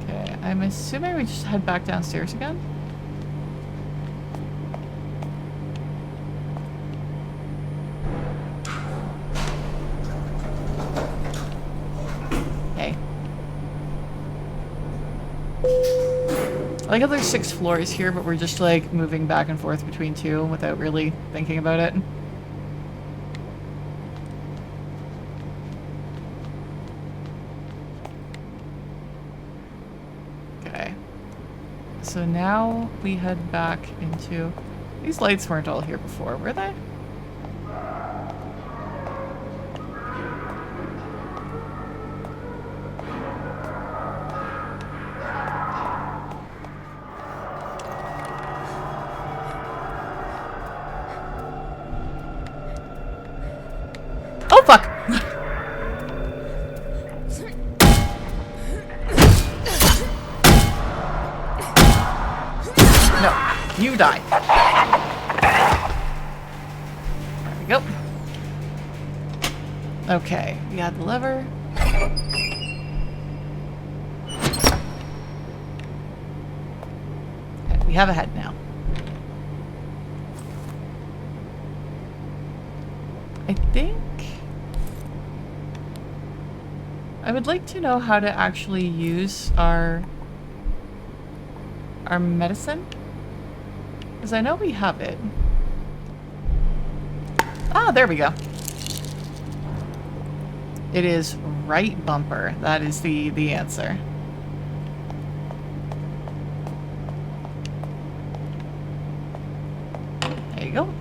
Okay, I'm assuming we just head back downstairs again. Hey. I like how there's 6 floors here, but we're just like moving back and forth between 2 without really thinking about it. Okay. So now we head back into... These lights weren't all here before, were they? Oh, fuck! No, you die. There we go. Okay, we had the lever. Okay, we have a head now. I think... I would like to know how to actually use our medicine. Because I know we have it. Ah, there we go. It is right bumper. That is the answer. There you go.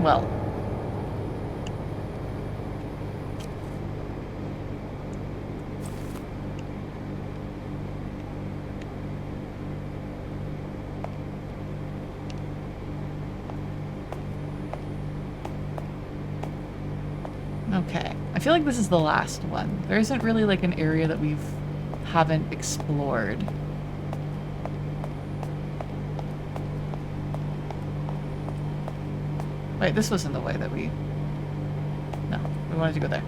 Well. Okay. I feel like this is the last one. There isn't really like an area that we haven't explored. Wait, this wasn't the way that we... No, we wanted to go there.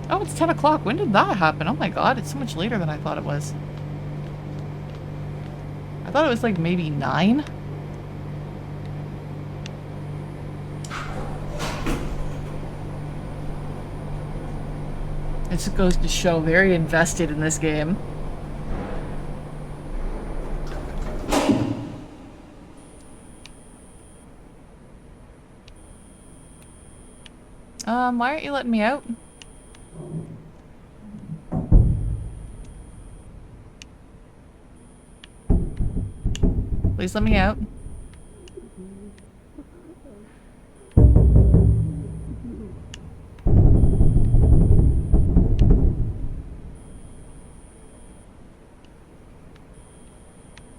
Oh, it's 10 o'clock. When did that happen? Oh my god, it's so much later than I thought it was. I thought it was like maybe 9? It just goes to show, very invested in this game. Why aren't you letting me out? Please let me out.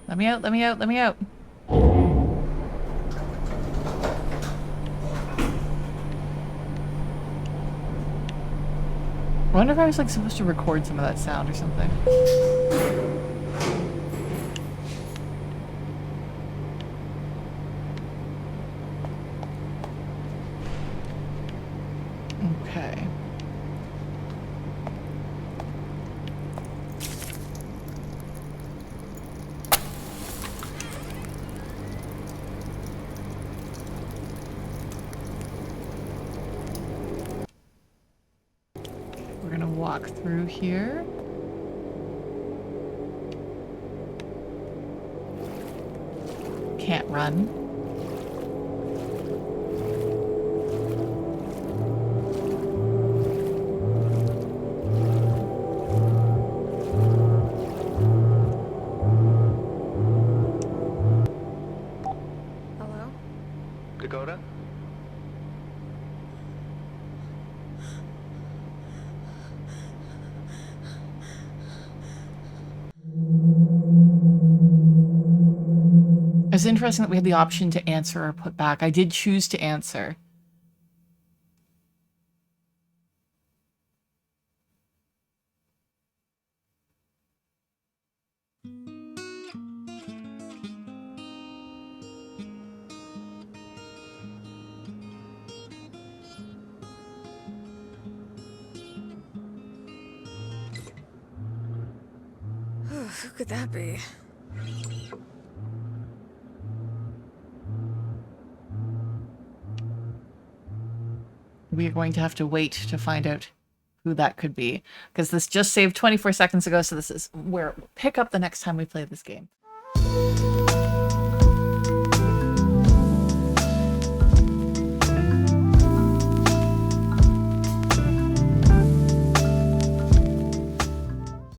Let me out, let me out, let me out. I wonder if I was like supposed to record some of that sound or something. Okay. We're gonna walk through here. Can't run. Hello? Dakota? was interesting that we had the option to answer or put back. I did choose to answer. Who could that be? We are going to have to wait to find out who that could be, because this just saved 24 seconds ago, so this is where we'll pick up the next time we play this game.